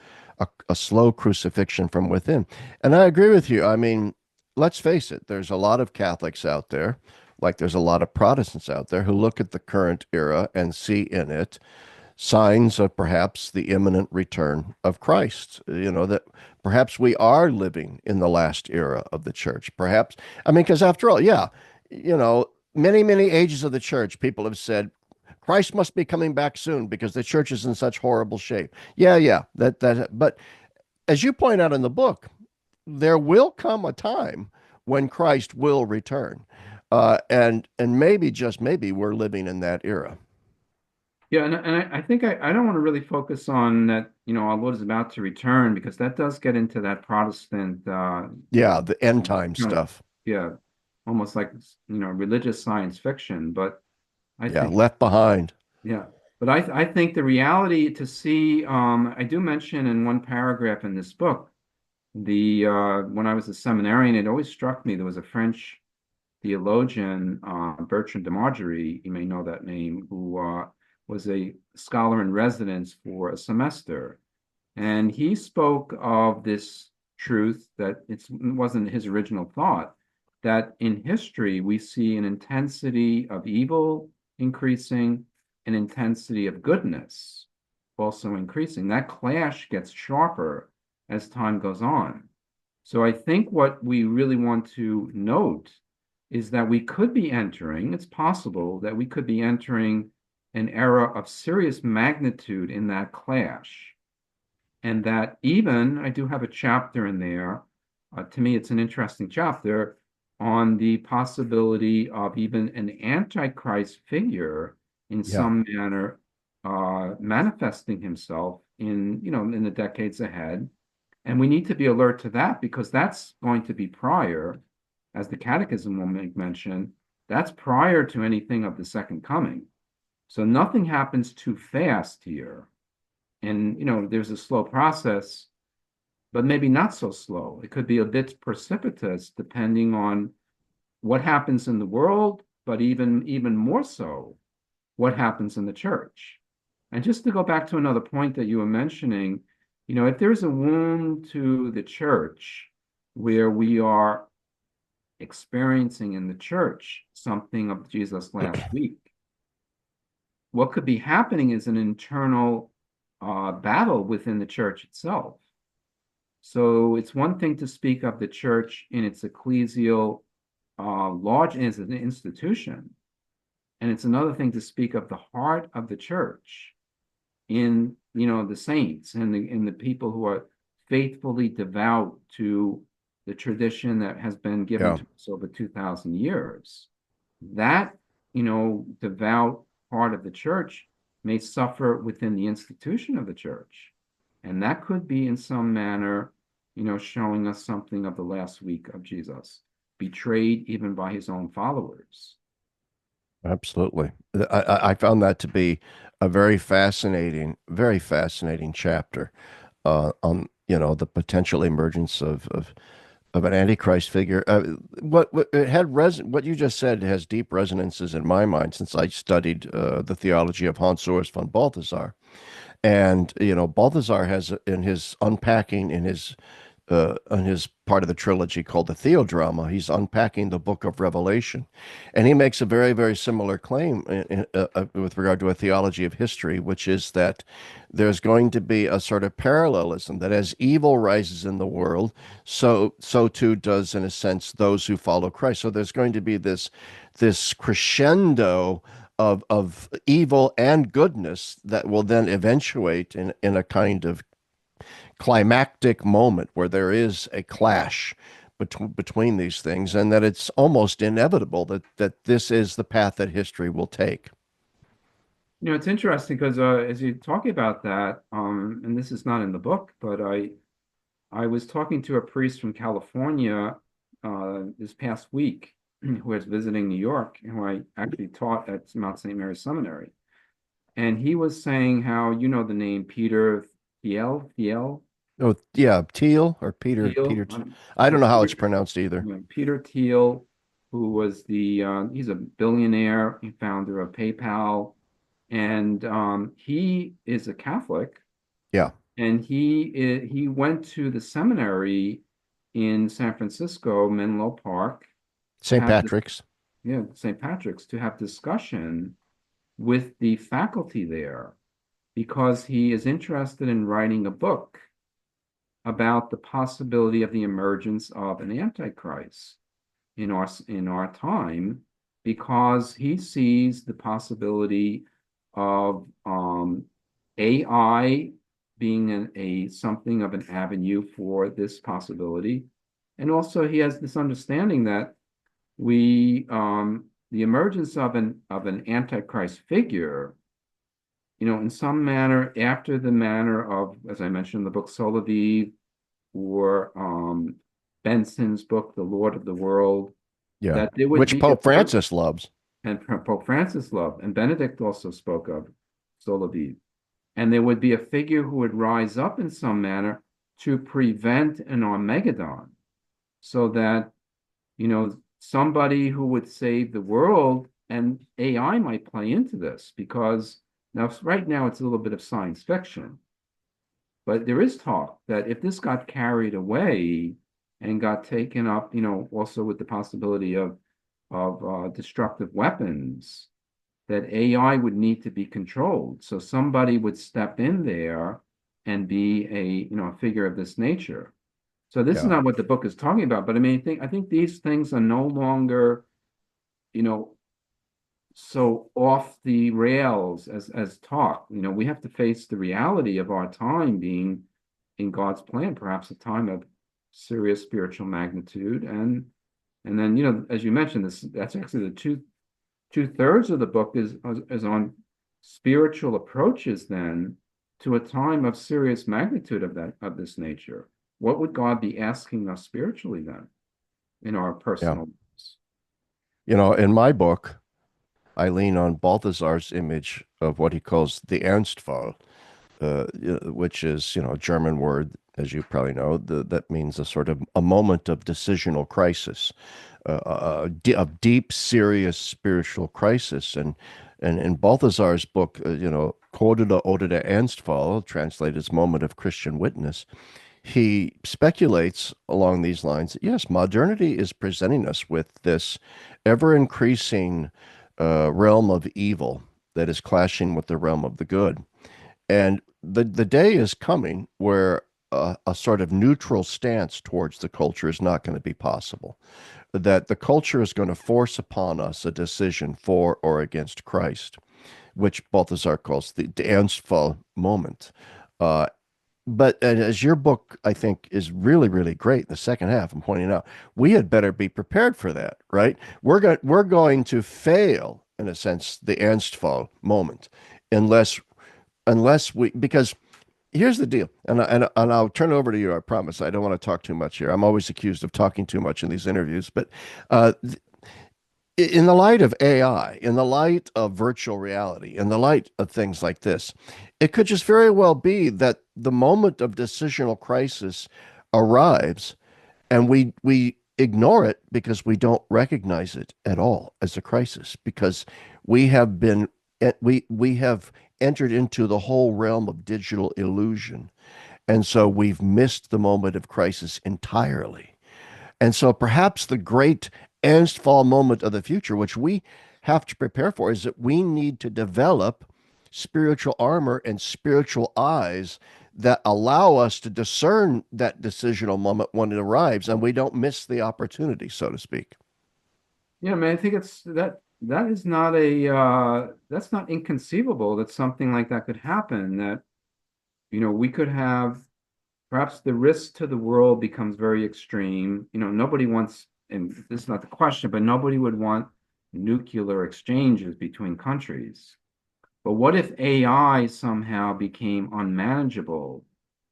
slow crucifixion from within. And I agree with you. I mean, let's face it, there's a lot of Catholics out there, like there's a lot of Protestants out there who look at the current era and see in it signs of perhaps the imminent return of Christ. That perhaps we are living in the last era of the church. Perhaps, I mean, because after all, yeah, many, many ages of the church, people have said, Christ must be coming back soon because the church is in such horrible shape. Yeah, yeah, but as you point out in the book, there will come a time when Christ will return. And maybe, just maybe, we're living in that era. Yeah, and I think I don't want to really focus on that, our Lord is about to return because that does get into that Protestant, Yeah, the end kind time of, stuff. yeah, almost like, religious science fiction. But I Yeah, think, left behind. yeah, but I think the reality to see, I do mention in one paragraph in this book, when I was a seminarian, it always struck me there was a French theologian, Bertrand de Margerie, you may know that name, who was a scholar in residence for a semester. And he spoke of this truth that it wasn't his original thought, that in history we see an intensity of evil increasing, an intensity of goodness also increasing. That clash gets sharper as time goes on. So I think what we really want to note is that we could be entering, it's possible that we could be entering an era of serious magnitude in that clash. And that even, I do have a chapter in there, to me, it's an interesting chapter, on the possibility of even an antichrist figure in Yeah. some manner manifesting himself in, in the decades ahead. And we need to be alert to that because that's going to be prior, as the Catechism will make mention, that's prior to anything of the second coming. So nothing happens too fast here. And, there's a slow process, but maybe not so slow. It could be a bit precipitous depending on what happens in the world, but even more so, what happens in the church. And just to go back to another point that you were mentioning, if there's a wound to the church where we are experiencing in the church something of Jesus last week, what could be happening is an internal battle within the church itself. So it's one thing to speak of the church in its ecclesial large as an institution, and it's another thing to speak of the heart of the church in the saints and the people who are faithfully devout to the tradition that has been given Yeah. to us over 2,000 years. That devout part of the church may suffer within the institution of the church, and that could be in some manner showing us something of the last week of Jesus, betrayed even by his own followers. Absolutely. I found that to be a very fascinating chapter on, the potential emergence of an antichrist figure. What it had what you just said has deep resonances in my mind since I studied the theology of Hans Urs von Balthasar. And, Balthasar has in his unpacking in his part of the trilogy called the Theodrama, he's unpacking the book of Revelation. And he makes a very, very similar claim with regard to a theology of history, which is that there's going to be a sort of parallelism that as evil rises in the world, so too does, in a sense, those who follow Christ. So there's going to be this crescendo of evil and goodness that will then eventuate in a kind of climactic moment where there is a clash between these things, and that it's almost inevitable that this is the path that history will take. It's interesting because as you're talking about that, and this is not in the book, but I was talking to a priest from California this past week who was visiting New York, and who I actually taught at Mount St. Mary's Seminary. And he was saying how, the name Peter Thiel, Oh, yeah, Teal or Peter. Thiel, I don't know how it's Peter, pronounced either. Peter Thiel, who was he's a billionaire, founder of PayPal, and he is a Catholic, Yeah, and he went to the seminary in San Francisco, Menlo Park, to St. have Patrick's. St. Patrick's, to have discussion with the faculty there because he is interested in writing a book about the possibility of the emergence of an antichrist in our time, because he sees the possibility of AI being a something of an avenue for this possibility. And also he has this understanding that the emergence of an antichrist figure, in some manner, after the manner of, as I mentioned in the book Sola Vive, or Benson's book, The Lord of the World, Yeah, that there would which be a Pope Francis loves. and Pope Francis loved, and Benedict also spoke of Sola Vive. And there would be a figure who would rise up in some manner to prevent an Armageddon, so that, somebody who would save the world, and AI might play into this because now, right now, it's a little bit of science fiction. But there is talk that if this got carried away and got taken up, also with the possibility of destructive weapons, that AI would need to be controlled. So somebody would step in there and be a figure of this nature. So this is Yeah, not what the book is talking about, but I think these things are no longer, you know, so off the rails as talk. We have to face the reality of our time being in God's plan, perhaps a time of serious spiritual magnitude, and And then, as you mentioned, that's actually the two-thirds of the book is on spiritual approaches then to a time of serious magnitude of this nature. What would God be asking us spiritually then in our Yeah. personal lives? In my book, I lean on Balthasar's image of what he calls the Ernstfall, which is, a German word, as you probably know, that means a sort of a moment of decisional crisis, of deep, serious spiritual crisis. And in Balthasar's book, Cordula oder der Ernstfall, translated as Moment of Christian Witness, he speculates along these lines that yes, modernity is presenting us with this ever increasing realm of evil that is clashing with the realm of the good. And the day is coming where a sort of neutral stance towards the culture is not going to be possible. That the culture is going to force upon us a decision for or against Christ, which Balthasar calls the Ernstfall moment. Uh, but as your book, I think, is really, really great. The second half, I'm pointing out, we had better be prepared for that, right? We're going to fail, in a sense, the Ernstfall moment, unless we, because here's the deal, and I'll turn it over to you. I promise. I don't want to talk too much here. I'm always accused of talking too much in these interviews, but uh, in the light of AI, in the light of virtual reality, in the light of things like this, it could just very well be that the moment of decisional crisis arrives and we ignore it because we don't recognize it at all as a crisis because we have been we have entered into the whole realm of digital illusion, and so we've missed the moment of crisis entirely. And so perhaps the great Ernstfall moment of the future, which we have to prepare for, is that we need to develop spiritual armor and spiritual eyes that allow us to discern that decisional moment when it arrives and we don't miss the opportunity, so to speak. Yeah, man, I think that is not a that's not inconceivable that something like that could happen. That we could have perhaps the risk to the world becomes very extreme. Nobody wants, and this is not the question, but nobody would want nuclear exchanges between countries. But what if AI somehow became unmanageable?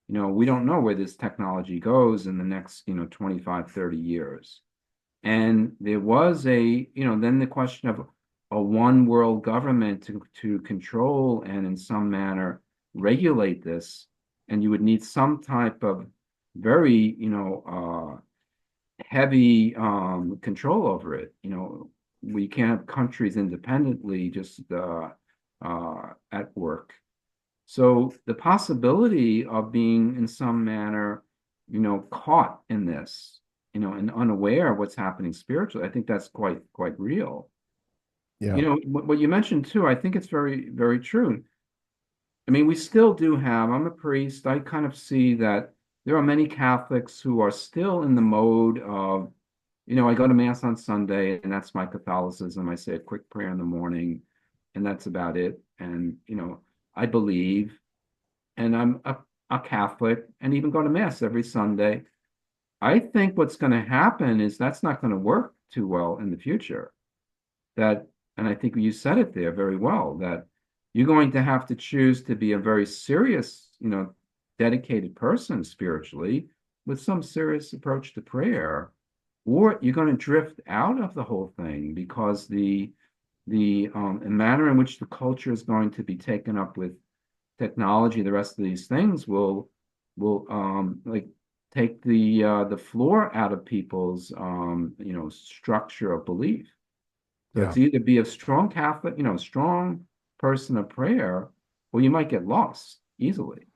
We don't know where this technology goes in the next, 25, 30 years. And there was then the question of a one world government to control and in some manner regulate this. And you would need some type of very, heavy control over it. We can't have countries independently just at work. So the possibility of being in some manner, caught in this, and unaware of what's happening spiritually, I think that's quite real. Yeah. What you mentioned too, I think it's very, very true. I mean, we still do have, I'm a priest, I kind of see that there are many Catholics who are still in the mode of, I go to Mass on Sunday, and that's my Catholicism. I say a quick prayer in the morning, and that's about it. And, I believe, and I'm a Catholic, and even go to Mass every Sunday. I think what's going to happen is that's not going to work too well in the future. That, and I think you said it there very well, that you're going to have to choose to be a very serious, dedicated person spiritually with some serious approach to prayer, or you're going to drift out of the whole thing because the manner in which the culture is going to be taken up with technology, the rest of these things will like take the floor out of people's structure of belief. So Yeah. it's either be a strong Catholic, strong person of prayer, or you might get lost easily.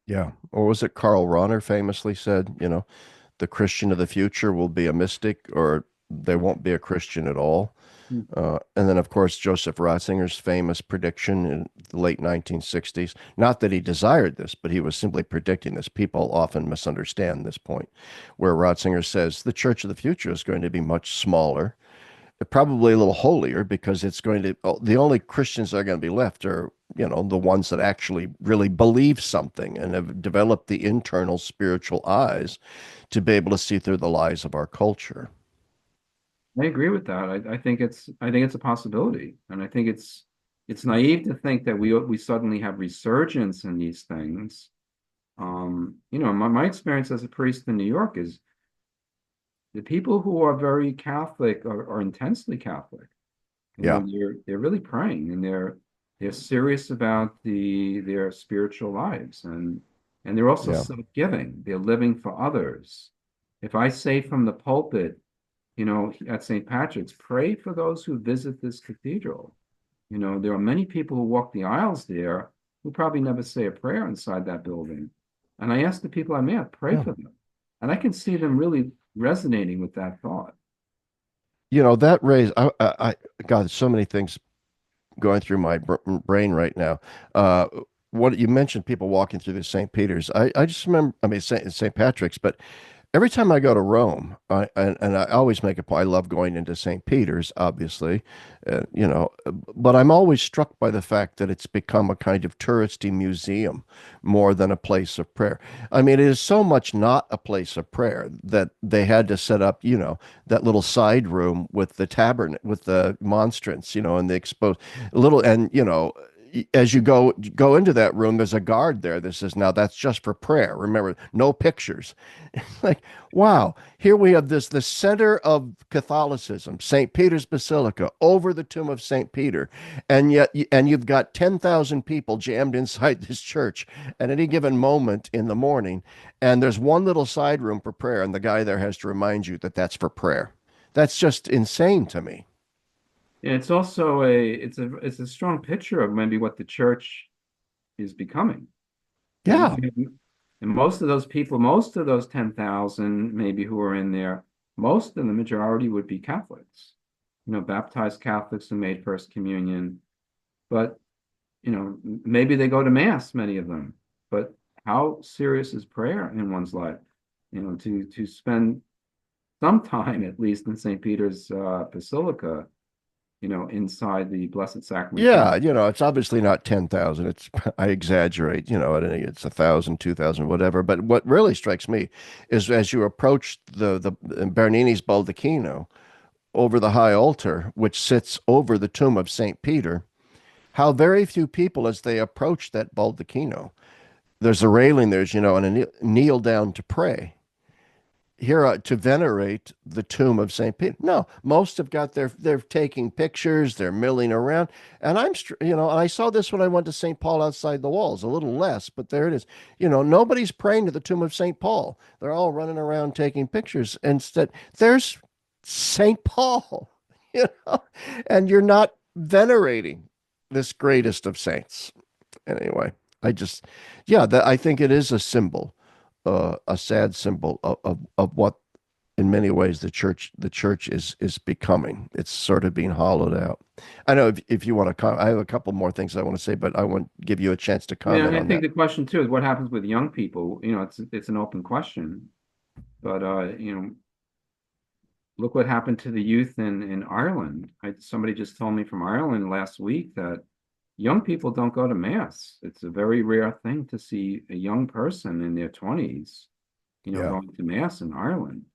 Yeah. Or was it Karl Rahner famously said, the Christian of the future will be a mystic or they won't be a Christian at all. And then, of course, Joseph Ratzinger's famous prediction in the late 1960s. Not that he desired this, but he was simply predicting this. People often misunderstand this point, where Ratzinger says the church of the future is going to be much smaller, probably a little holier, because it's going to, the only Christians that are going to be left are, the ones that actually really believe something and have developed the internal spiritual eyes to be able to see through the lies of our culture. I agree with that. I think it's a possibility, and I think it's naive to think that we suddenly have resurgence in these things. My experience as a priest in New York is the people who are very Catholic are intensely Catholic. Yeah, They're really praying, and they're serious about their spiritual lives, and they're also yeah. self-giving. They're living for others. If I say from the pulpit, at St. Patrick's, pray for those who visit this cathedral. There are many people who walk the aisles there who probably never say a prayer inside that building. And I ask the people I met, pray Yeah. for them. And I can see them really resonating with that thought. That raised, God, so many things going through my brain right now. Uh, what you mentioned, people walking through the St. Peter's. I just remember, I mean, St. Patrick's, but every time I go to Rome, and I always make a point, I love going into St. Peter's, obviously, but I'm always struck by the fact that it's become a kind of touristy museum more than a place of prayer. I mean, it is so much not a place of prayer that they had to set up, that little side room with the tabernacle, with the monstrance, and the exposed little, and, as you go into that room, there's a guard there that says, "Now that's just for prayer. Remember, no pictures." Like, wow, here we have the center of Catholicism, St. Peter's Basilica, over the tomb of St. Peter, and you've got 10,000 people jammed inside this church at any given moment in the morning, and there's one little side room for prayer, and the guy there has to remind you that that's for prayer. That's just insane to me. And it's also it's a strong picture of maybe what the church is becoming. Yeah, And most of those people, most of those 10,000 maybe who are in there, most of the majority would be Catholics, baptized Catholics who made First Communion. But, maybe they go to Mass, many of them. But how serious is prayer in one's life? To spend some time at least in St. Peter's Basilica, inside the Blessed Sacrament yeah, Chapel. it's obviously not 10,000. It's I exaggerate, I think it's 1,000, 2,000, whatever. But what really strikes me is as you approach the Bernini's baldacchino over the high altar, which sits over the tomb of Saint Peter, how very few people, as they approach that baldacchino, there's a railing there's, and kneel down to pray here to venerate the tomb of St. Peter. No, most have got they're taking pictures, they're milling around, and and I saw this when I went to St. Paul outside the walls, a little less, but there it is. Nobody's praying to the tomb of St. Paul. They're all running around taking pictures. Instead, there's St. Paul, you know, and you're not venerating this greatest of saints. Anyway, I just, yeah, I think it is a symbol, a sad symbol of what, in many ways, the church is becoming. It's sort of being hollowed out. I know if you want to I have a couple more things I want to say, but I want to give you a chance to Yeah, comment I on think that. the question too is what happens with young people. It's an open question, but look what happened to the youth in Ireland. Somebody just told me from Ireland last week that young people don't go to mass. It's a very rare thing to see a young person in their 20s, Yeah. going to mass in Ireland.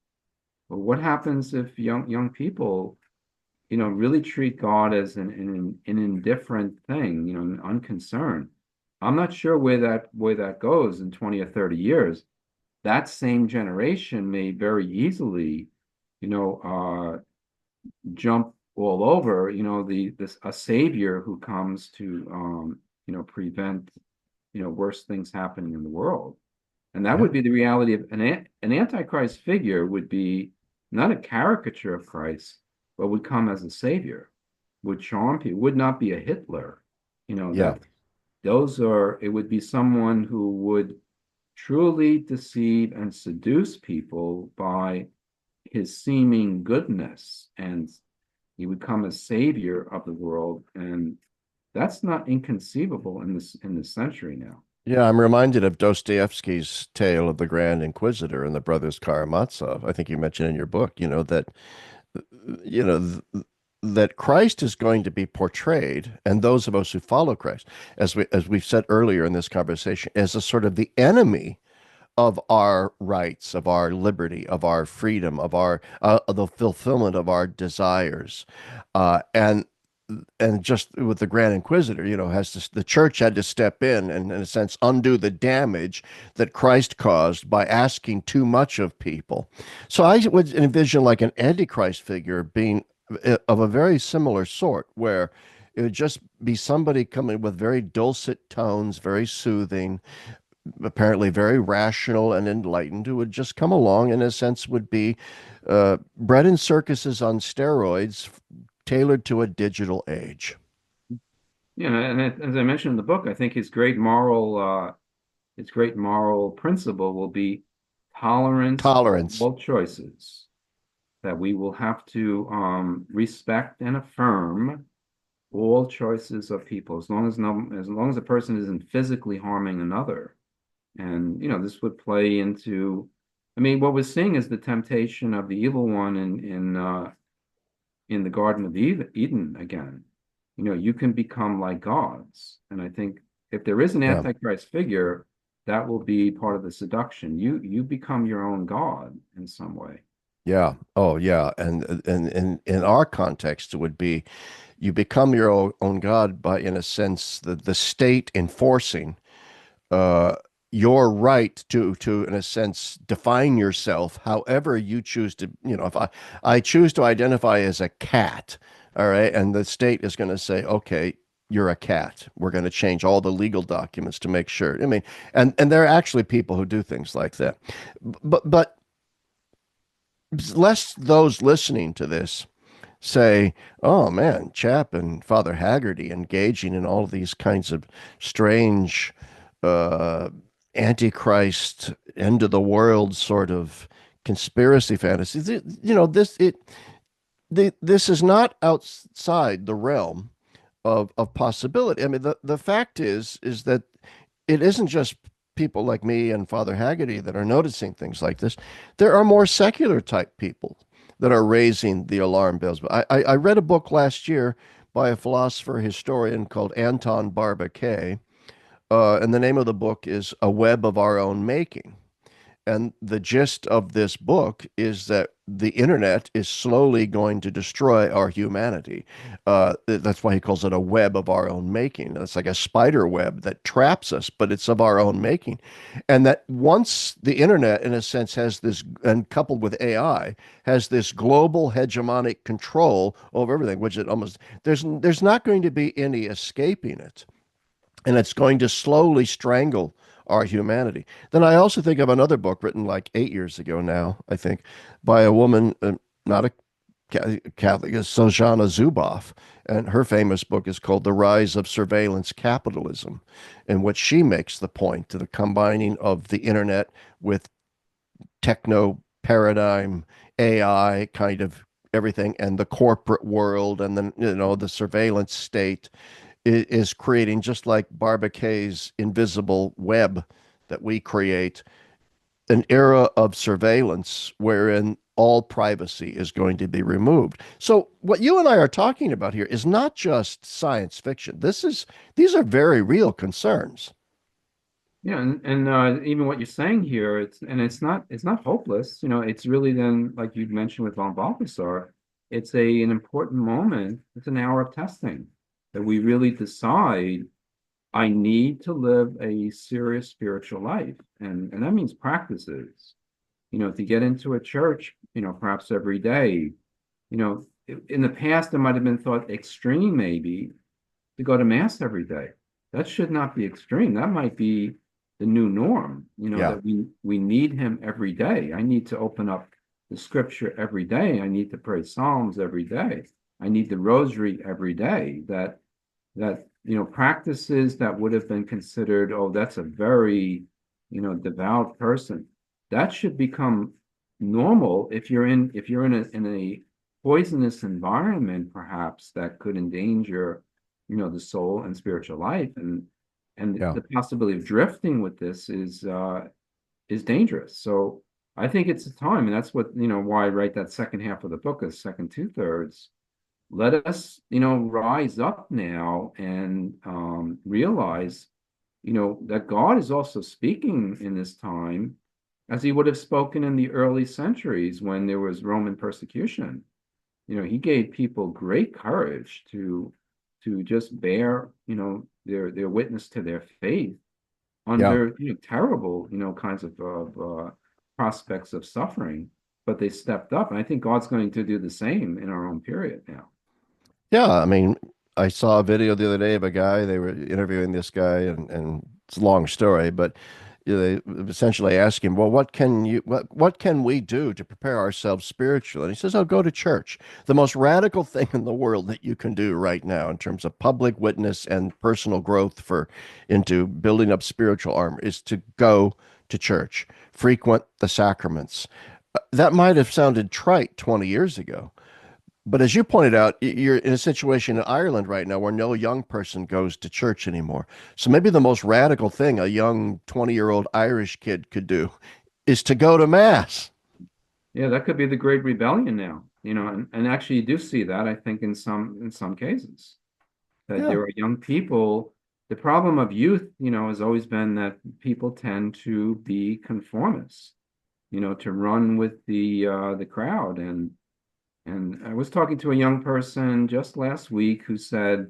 But what happens if young people, really treat God as an indifferent thing, unconcerned? I'm not sure where that goes in 20 or 30 years. That same generation may very easily, you know, jump all over, this a savior who comes to prevent, worse things happening in the world. And that Yeah. would be the reality of an antichrist figure would be not a caricature of Christ, but would come as a savior, would charm people, would not be a Hitler. Yeah. That it would be someone who would truly deceive and seduce people by his seeming goodness, and he would come as savior of the world. And that's not inconceivable in this century now. Yeah, I'm reminded of Dostoevsky's tale of the Grand Inquisitor and the brothers Karamazov. I think you mentioned in your book, that you know th- that Christ is going to be portrayed, and those of us who follow Christ, as we've said earlier in this conversation, as a sort of the enemy of our rights, of our liberty, of our freedom, of the fulfillment of our desires, and just with the Grand Inquisitor, the church had to step in a sense, undo the damage that Christ caused by asking too much of people. So I would envision like an Antichrist figure being of a very similar sort, where it would just be somebody coming with very dulcet tones, very soothing, apparently very rational and enlightened, who would just come along, in a sense, would be bred in circuses on steroids, tailored to a digital age. And as I mentioned in the book, I think his great moral principle will be tolerance for Tolerance. all choices, that we will have to respect and affirm all choices of people, as long as a person isn't physically harming another. And this would play into, I mean, what we're seeing is the temptation of the evil one in the Garden of Eden again. You can become like gods. And I think if there is an Yeah. Antichrist figure, that will be part of the seduction. You become your own God in some way. Yeah. Oh, yeah. And in our context, it would be you become your own God by, in a sense, the state enforcing uh, your right to, in a sense, define yourself however you choose to. If I choose to identify as a cat, all right, and the state is going to say, okay, you're a cat. We're going to change all the legal documents to make sure. I mean, and there are actually people who do things like that, but lest those listening to this say, oh man, Chapp and Father Haggerty engaging in all of these kinds of strange uh, antichrist, end of the world sort of conspiracy fantasies. This is not outside the realm of possibility. I mean, the fact is that it isn't just people like me and Father Haggerty that are noticing things like this. There are more secular type people that are raising the alarm bells. But I read a book last year by a philosopher historian called Anton Barbacay, and the name of the book is A Web of Our Own Making. And the gist of this book is that the internet is slowly going to destroy our humanity. That's why he calls it a web of our own making. It's like a spider web that traps us, but it's of our own making. And that once the internet, in a sense, has this, and coupled with AI, has this global hegemonic control over everything, which it almost, there's not going to be any escaping it, and it's going to slowly strangle our humanity. Then I also think of another book written like 8 years ago now, I think, by a woman, not a Catholic, Sojana Zuboff, and her famous book is called The Rise of Surveillance Capitalism, in which she makes the point to the combining of the internet with techno paradigm, AI kind of everything, and the corporate world, and then the surveillance state is creating, just like Barbacay's invisible web that we create, an era of surveillance wherein all privacy is going to be removed. So what you and I are talking about here is not just science fiction. These are very real concerns. Yeah, and even what you're saying here, it's not hopeless. It's really then, like you mentioned with von Balthasar, it's an important moment. It's an hour of testing that we really decide I need to live a serious spiritual life, and that means practices. To get into a church, perhaps every day. In the past, it might have been thought extreme, maybe, to go to mass every day. That should not be extreme. That might be the new norm, Yeah, that we need him every day. I need to open up the scripture every day. I need to pray Psalms every day. I need the rosary every day. That practices that would have been considered, oh, that's a very, devout person. That should become normal if you're in a poisonous environment, perhaps that could endanger the soul and spiritual life, and yeah. the possibility of drifting with this is dangerous. So I think it's a time, and that's what why I write that second half of the book, the second two-thirds. Let us rise up now and realize that God is also speaking in this time, as he would have spoken in the early centuries when there was Roman persecution. He gave people great courage to just bear, their witness to their faith Yeah. under, terrible, kinds of prospects of suffering. But they stepped up, and I think God's going to do the same in our own period now. Yeah, I mean, I saw a video the other day of a guy, they were interviewing this guy, and it's a long story, but they essentially asked him, well, what can we do to prepare ourselves spiritually? And he says, oh, go to church. The most radical thing in the world that you can do right now in terms of public witness and personal growth for into building up spiritual armor is to go to church, frequent the sacraments. That might have sounded trite 20 years ago. But as you pointed out, you're in a situation in Ireland right now where no young person goes to church anymore. So maybe the most radical thing a young 20-year-old Irish kid could do is to go to mass. Yeah, that could be the Great Rebellion now, and actually you do see that, I think, in some cases, that Yeah. there are young people. The problem of youth, has always been that people tend to be conformists, to run with the crowd. And I was talking to a young person just last week who said,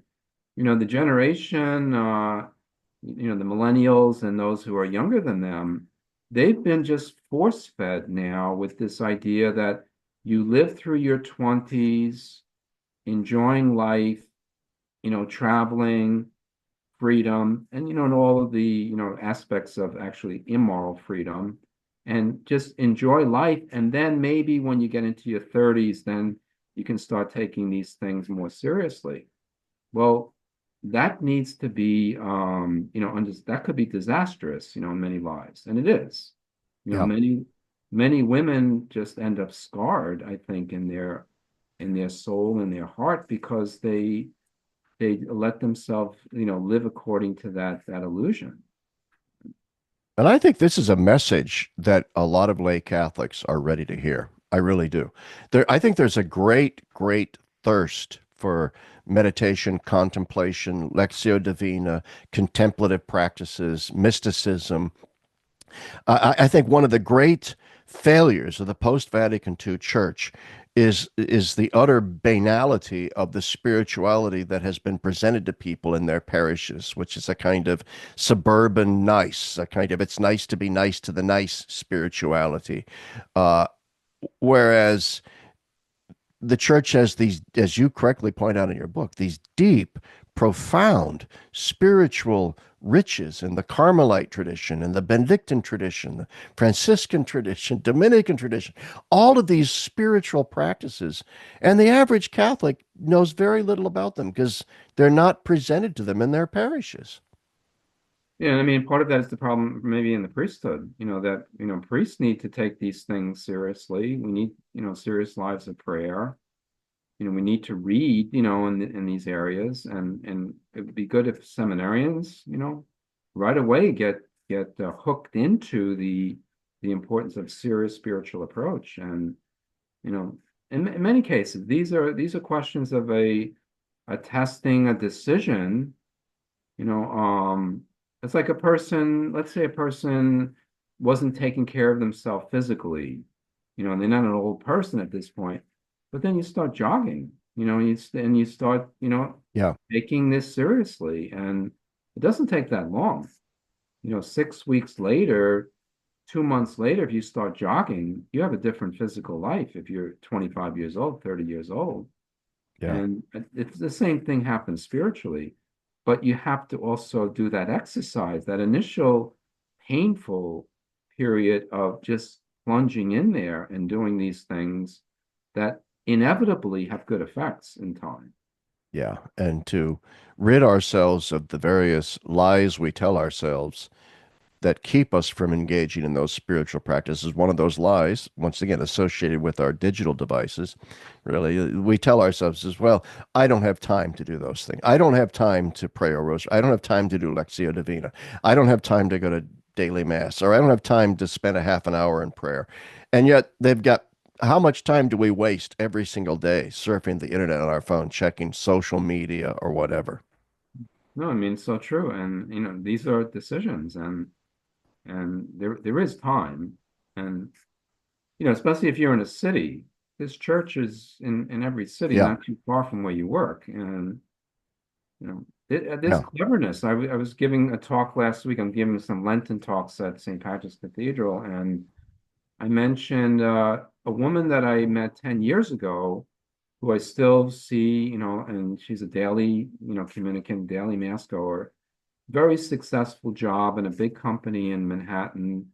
the generation, the millennials and those who are younger than them, they've been just force-fed now with this idea that you live through your 20s, enjoying life, traveling, freedom, and all of the, aspects of actually immoral freedom, and just enjoy life. And then maybe when you get into your 30s, then you can start taking these things more seriously. Well, that needs to be, that could be disastrous, in many lives, and it is. Yeah. Many women just end up scarred, I think, in their soul and their heart because they let themselves, live according to that illusion. And I think this is a message that a lot of lay Catholics are ready to hear. I really do. I think there's a great, great thirst for meditation, contemplation, lectio divina, contemplative practices, mysticism. I think one of the great failures of the post-Vatican II church is the utter banality of the spirituality that has been presented to people in their parishes, which is a kind of suburban nice, a kind of it's nice to be nice to the nice spirituality. Uh, Whereas the church has these, as you correctly point out in your book, these deep, profound spiritual riches in the Carmelite tradition and the Benedictine tradition, the Franciscan tradition, Dominican tradition, all of these spiritual practices. And the average Catholic knows very little about them because they're not presented to them in their parishes. Yeah, and I mean, part of that is the problem maybe in the priesthood, that, priests need to take these things seriously. We need, serious lives of prayer. We need to read, in these areas, and it would be good if seminarians, right away get hooked into the importance of serious spiritual approach. And you know, in many cases, these are questions of a testing, a decision. It's like a person, let's say a person wasn't taking care of themselves physically, and they're not an old person at this point, but then you start jogging, and you start, Yeah. taking this seriously, and it doesn't take that long. 6 weeks later, 2 months later, if you start jogging, you have a different physical life if you're 25 years old, 30 years old. Yeah. And it's the same thing happens spiritually, but you have to also do that exercise, that initial painful period of just plunging in there and doing these things that inevitably have good effects in time. Yeah. And to rid ourselves of the various lies we tell ourselves that keep us from engaging in those spiritual practices. One of those lies, once again, associated with our digital devices, really, we tell ourselves as well, I don't have time to do those things. I don't have time to pray a rosary. I don't have time to do Lectio Divina. I don't have time to go to daily mass, or I don't have time to spend a half an hour in prayer. And yet they've got, how much time do we waste every single day surfing the internet on our phone, checking social media or whatever? No, I mean, it's so true. And, these are decisions, and there is time. And, especially if you're in a city, this church is in every city, Yeah. not too far from where you work. And, there's Yeah. cleverness. I was giving a talk last week. I'm giving some Lenten talks at St. Patrick's Cathedral, and I mentioned a woman that I met 10 years ago who I still see, and she's a daily, communicant, daily mass goer, very successful job in a big company in Manhattan,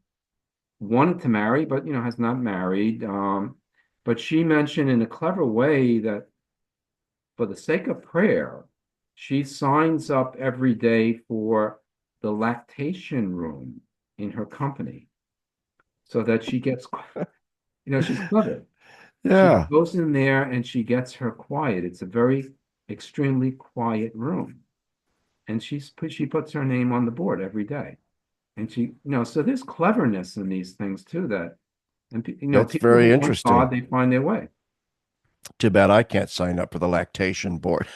wanted to marry, but, has not married. But she mentioned in a clever way that for the sake of prayer, she signs up every day for the lactation room in her company so that she gets, she's clever. She Yeah. goes in there and she gets her quiet. It's a very extremely quiet room. And she puts her name on the board every day. And so there's cleverness in these things too that, and That's people who very want God, interesting. they find their way. Too bad I can't sign up for the lactation board.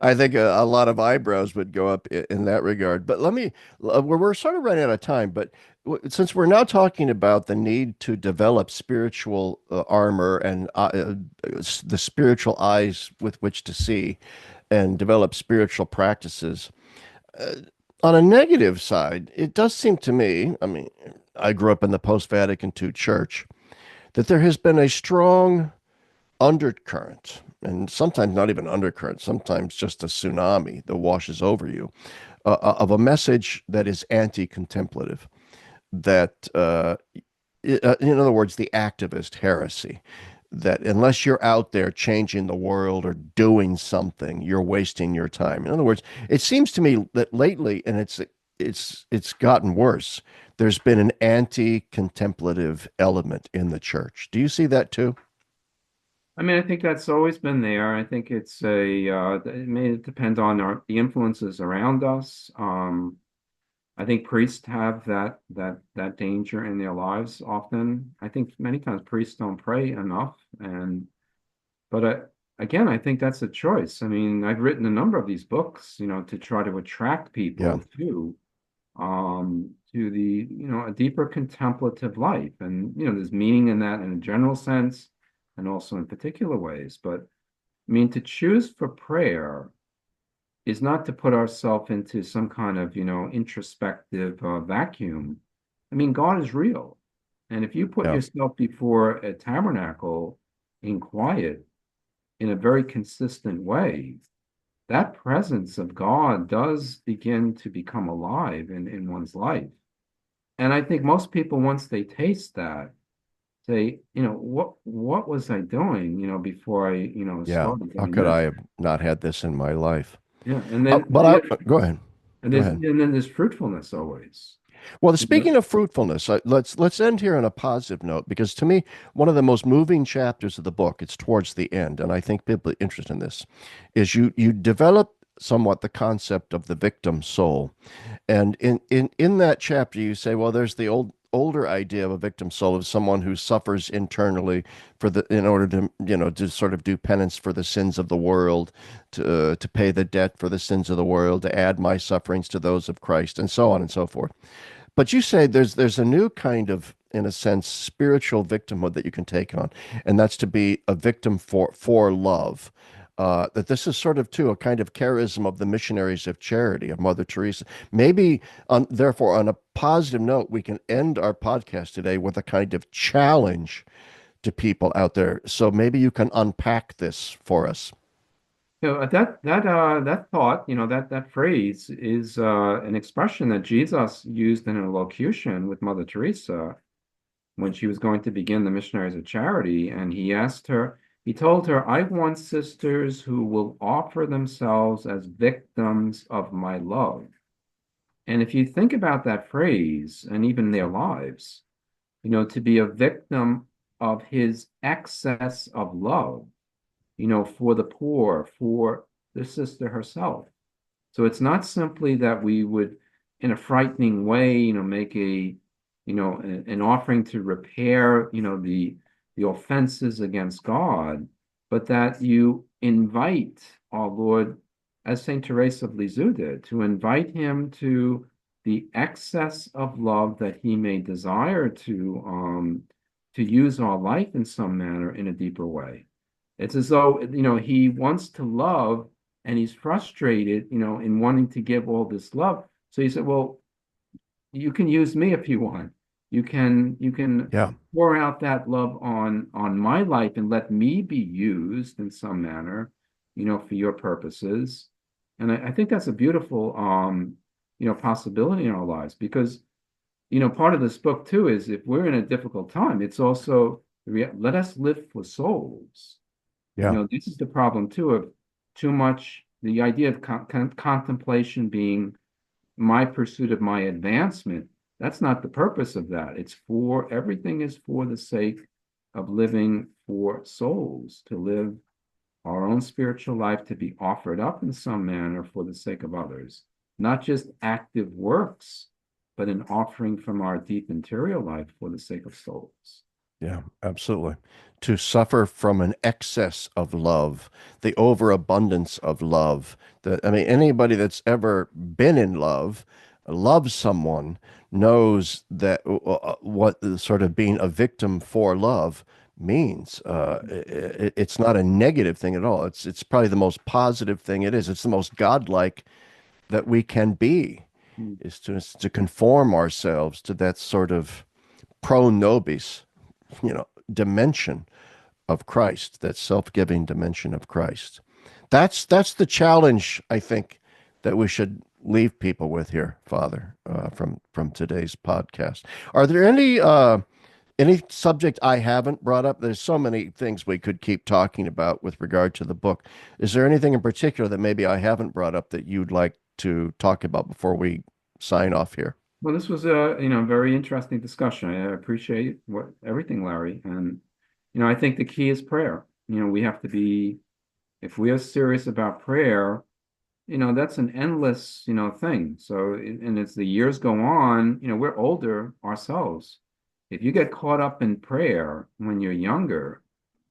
I think a lot of eyebrows would go up in that regard. But we're sort of running out of time, but since we're now talking about the need to develop spiritual armor and the spiritual eyes with which to see and develop spiritual practices, uh, on a negative side, it does seem to me, I mean, I grew up in the post-Vatican II church, that there has been a strong undercurrent, and sometimes not even undercurrent, sometimes just a tsunami that washes over you, of a message that is anti-contemplative, that, in other words, the activist heresy, that unless you're out there changing the world or doing something, you're wasting your time. In other words, it seems to me that lately, and it's gotten worse, there's been an anti-contemplative element in the church. Do you see that too? I mean, I think that's always been there. I think it may depend on the influences around us. I think priests have that danger in their lives often. I think many times priests don't pray enough, but again, I think that's a choice. I mean, I've written a number of these books, to try to attract Yeah. people to a deeper contemplative life, and there's meaning in that in a general sense, and also in particular ways. But I mean, to choose for prayer is not to put ourselves into some kind of, introspective vacuum. I mean, God is real. And if you put Yeah. yourself before a tabernacle in quiet in a very consistent way, that presence of God does begin to become alive in one's life. And I think most people, once they taste that, say, what was I doing, before I, Yeah. started How doing could this? I have not had this in my life? Yeah. And then But I go ahead. Go ahead. there's fruitfulness always. Well, You know? speaking of fruitfulness, let's end here on a positive note because to me, one of the most moving chapters of the book, it's towards the end, and I think people are interested in this, is you develop somewhat the concept of the victim soul. And in that chapter, you say, well, there's the older idea of a victim soul of someone who suffers internally in order to to sort of do penance for the sins of the world, to pay the debt for the sins of the world, to add my sufferings to those of Christ, and so on and so forth. But you say there's a new kind of, in a sense, spiritual victimhood that you can take on, and that's to be a victim for love. That this is sort of too a kind of charism of the missionaries of charity of Mother Teresa. Maybe therefore on a positive note, we can end our podcast today with a kind of challenge to people out there. So maybe you can unpack this for us. That thought, that phrase is an expression that Jesus used in a locution with Mother Teresa when she was going to begin the missionaries of charity, and he told her, I want sisters who will offer themselves as victims of my love. And if you think about that phrase and even their lives, to be a victim of his excess of love, for the poor, for the sister herself. So it's not simply that we would, in a frightening way, make an offering to repair, the offenses against God, but that you invite our Lord, as Saint Teresa of Lisieux did, to invite him to the excess of love that he may desire to use our life in some manner in a deeper way. It's as though, he wants to love and he's frustrated, in wanting to give all this love. So he said, well, you can use me if you want. You can Yeah. pour out that love on my life and let me be used in some manner, for your purposes. And I think that's a beautiful possibility in our lives because part of this book too is if we're in a difficult time, it's also let us live for souls. Yeah. This is the problem too of too much the idea of contemplation being my pursuit of my advancement. That's not the purpose of that. Everything is for the sake of living for souls, to live our own spiritual life to be offered up in some manner for the sake of others, not just active works, but an offering from our deep interior life for the sake of souls. Yeah, absolutely. To suffer from an excess of love, the overabundance of love. I mean, anybody that's ever been in love, loves someone, knows that what the sort of being a victim for love means. It's not a negative thing at all. It's probably the most positive thing it is. It's the most godlike that we can be, Mm. is to conform ourselves to that sort of pro nobis, dimension of Christ, that self-giving dimension of Christ. That's the challenge, I think, that we should leave people with here, Father, from today's podcast. Are there any subject I haven't brought up? There's so many things we could keep talking about with regard to the book. Is there anything in particular that maybe I haven't brought up that you'd like to talk about before we sign off here? Well, this was a very interesting discussion. I appreciate everything, Larry, and I think the key is prayer. We have to be if we are serious about prayer, that's an endless, thing. So, and as the years go on, we're older ourselves. If you get caught up in prayer when you're younger,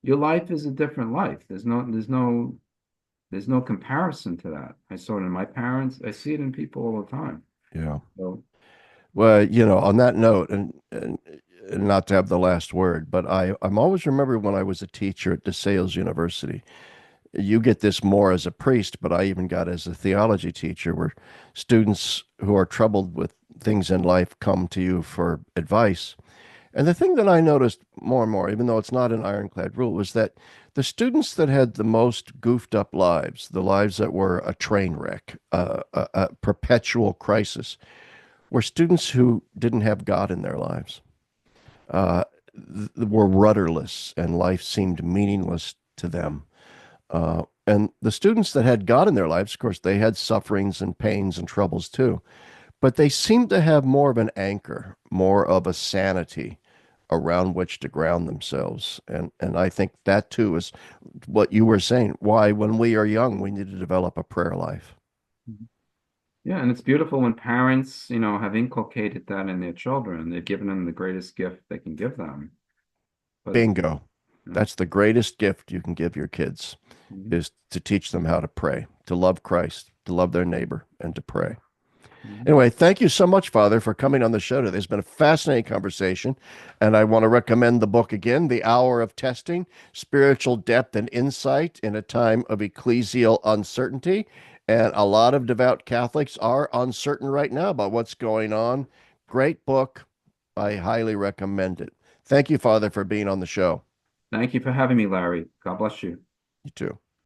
your life is a different life. There's no comparison to that. I saw it in my parents. I see it in people all the time. Yeah. So, Well, on that note, and not to have the last word, but I'm always remember when I was a teacher at DeSales University. You get this more as a priest, but I even got as a theology teacher, where students who are troubled with things in life come to you for advice. And the thing that I noticed more and more, even though it's not an ironclad rule, was that the students that had the most goofed up lives, the lives that were a train wreck, a perpetual crisis, were students who didn't have God in their lives, were rudderless, and life seemed meaningless to them. And the students that had God in their lives, of course, they had sufferings and pains and troubles too, but they seemed to have more of an anchor, more of a sanity around which to ground themselves. And I think that too is what you were saying, why when we are young, we need to develop a prayer life. yeah, and it's beautiful when parents, have inculcated that in their children. They've given them the greatest gift they can give them. But, Bingo. That's the greatest gift you can give your kids, mhm, is to teach them how to pray, to love Christ, to love their neighbor, and to pray. mhm. Anyway, thank you so much, Father, for coming on the show today. It's been a fascinating conversation, and I want to recommend the book again, The Hour of Testing, Spiritual Depth and Insight in a Time of Ecclesial Uncertainty. And a lot of devout Catholics are uncertain right now about what's going on. Great book. I highly recommend it. Thank you, Father, for being on the show. Thank you for having me, Larry. God bless you. You too.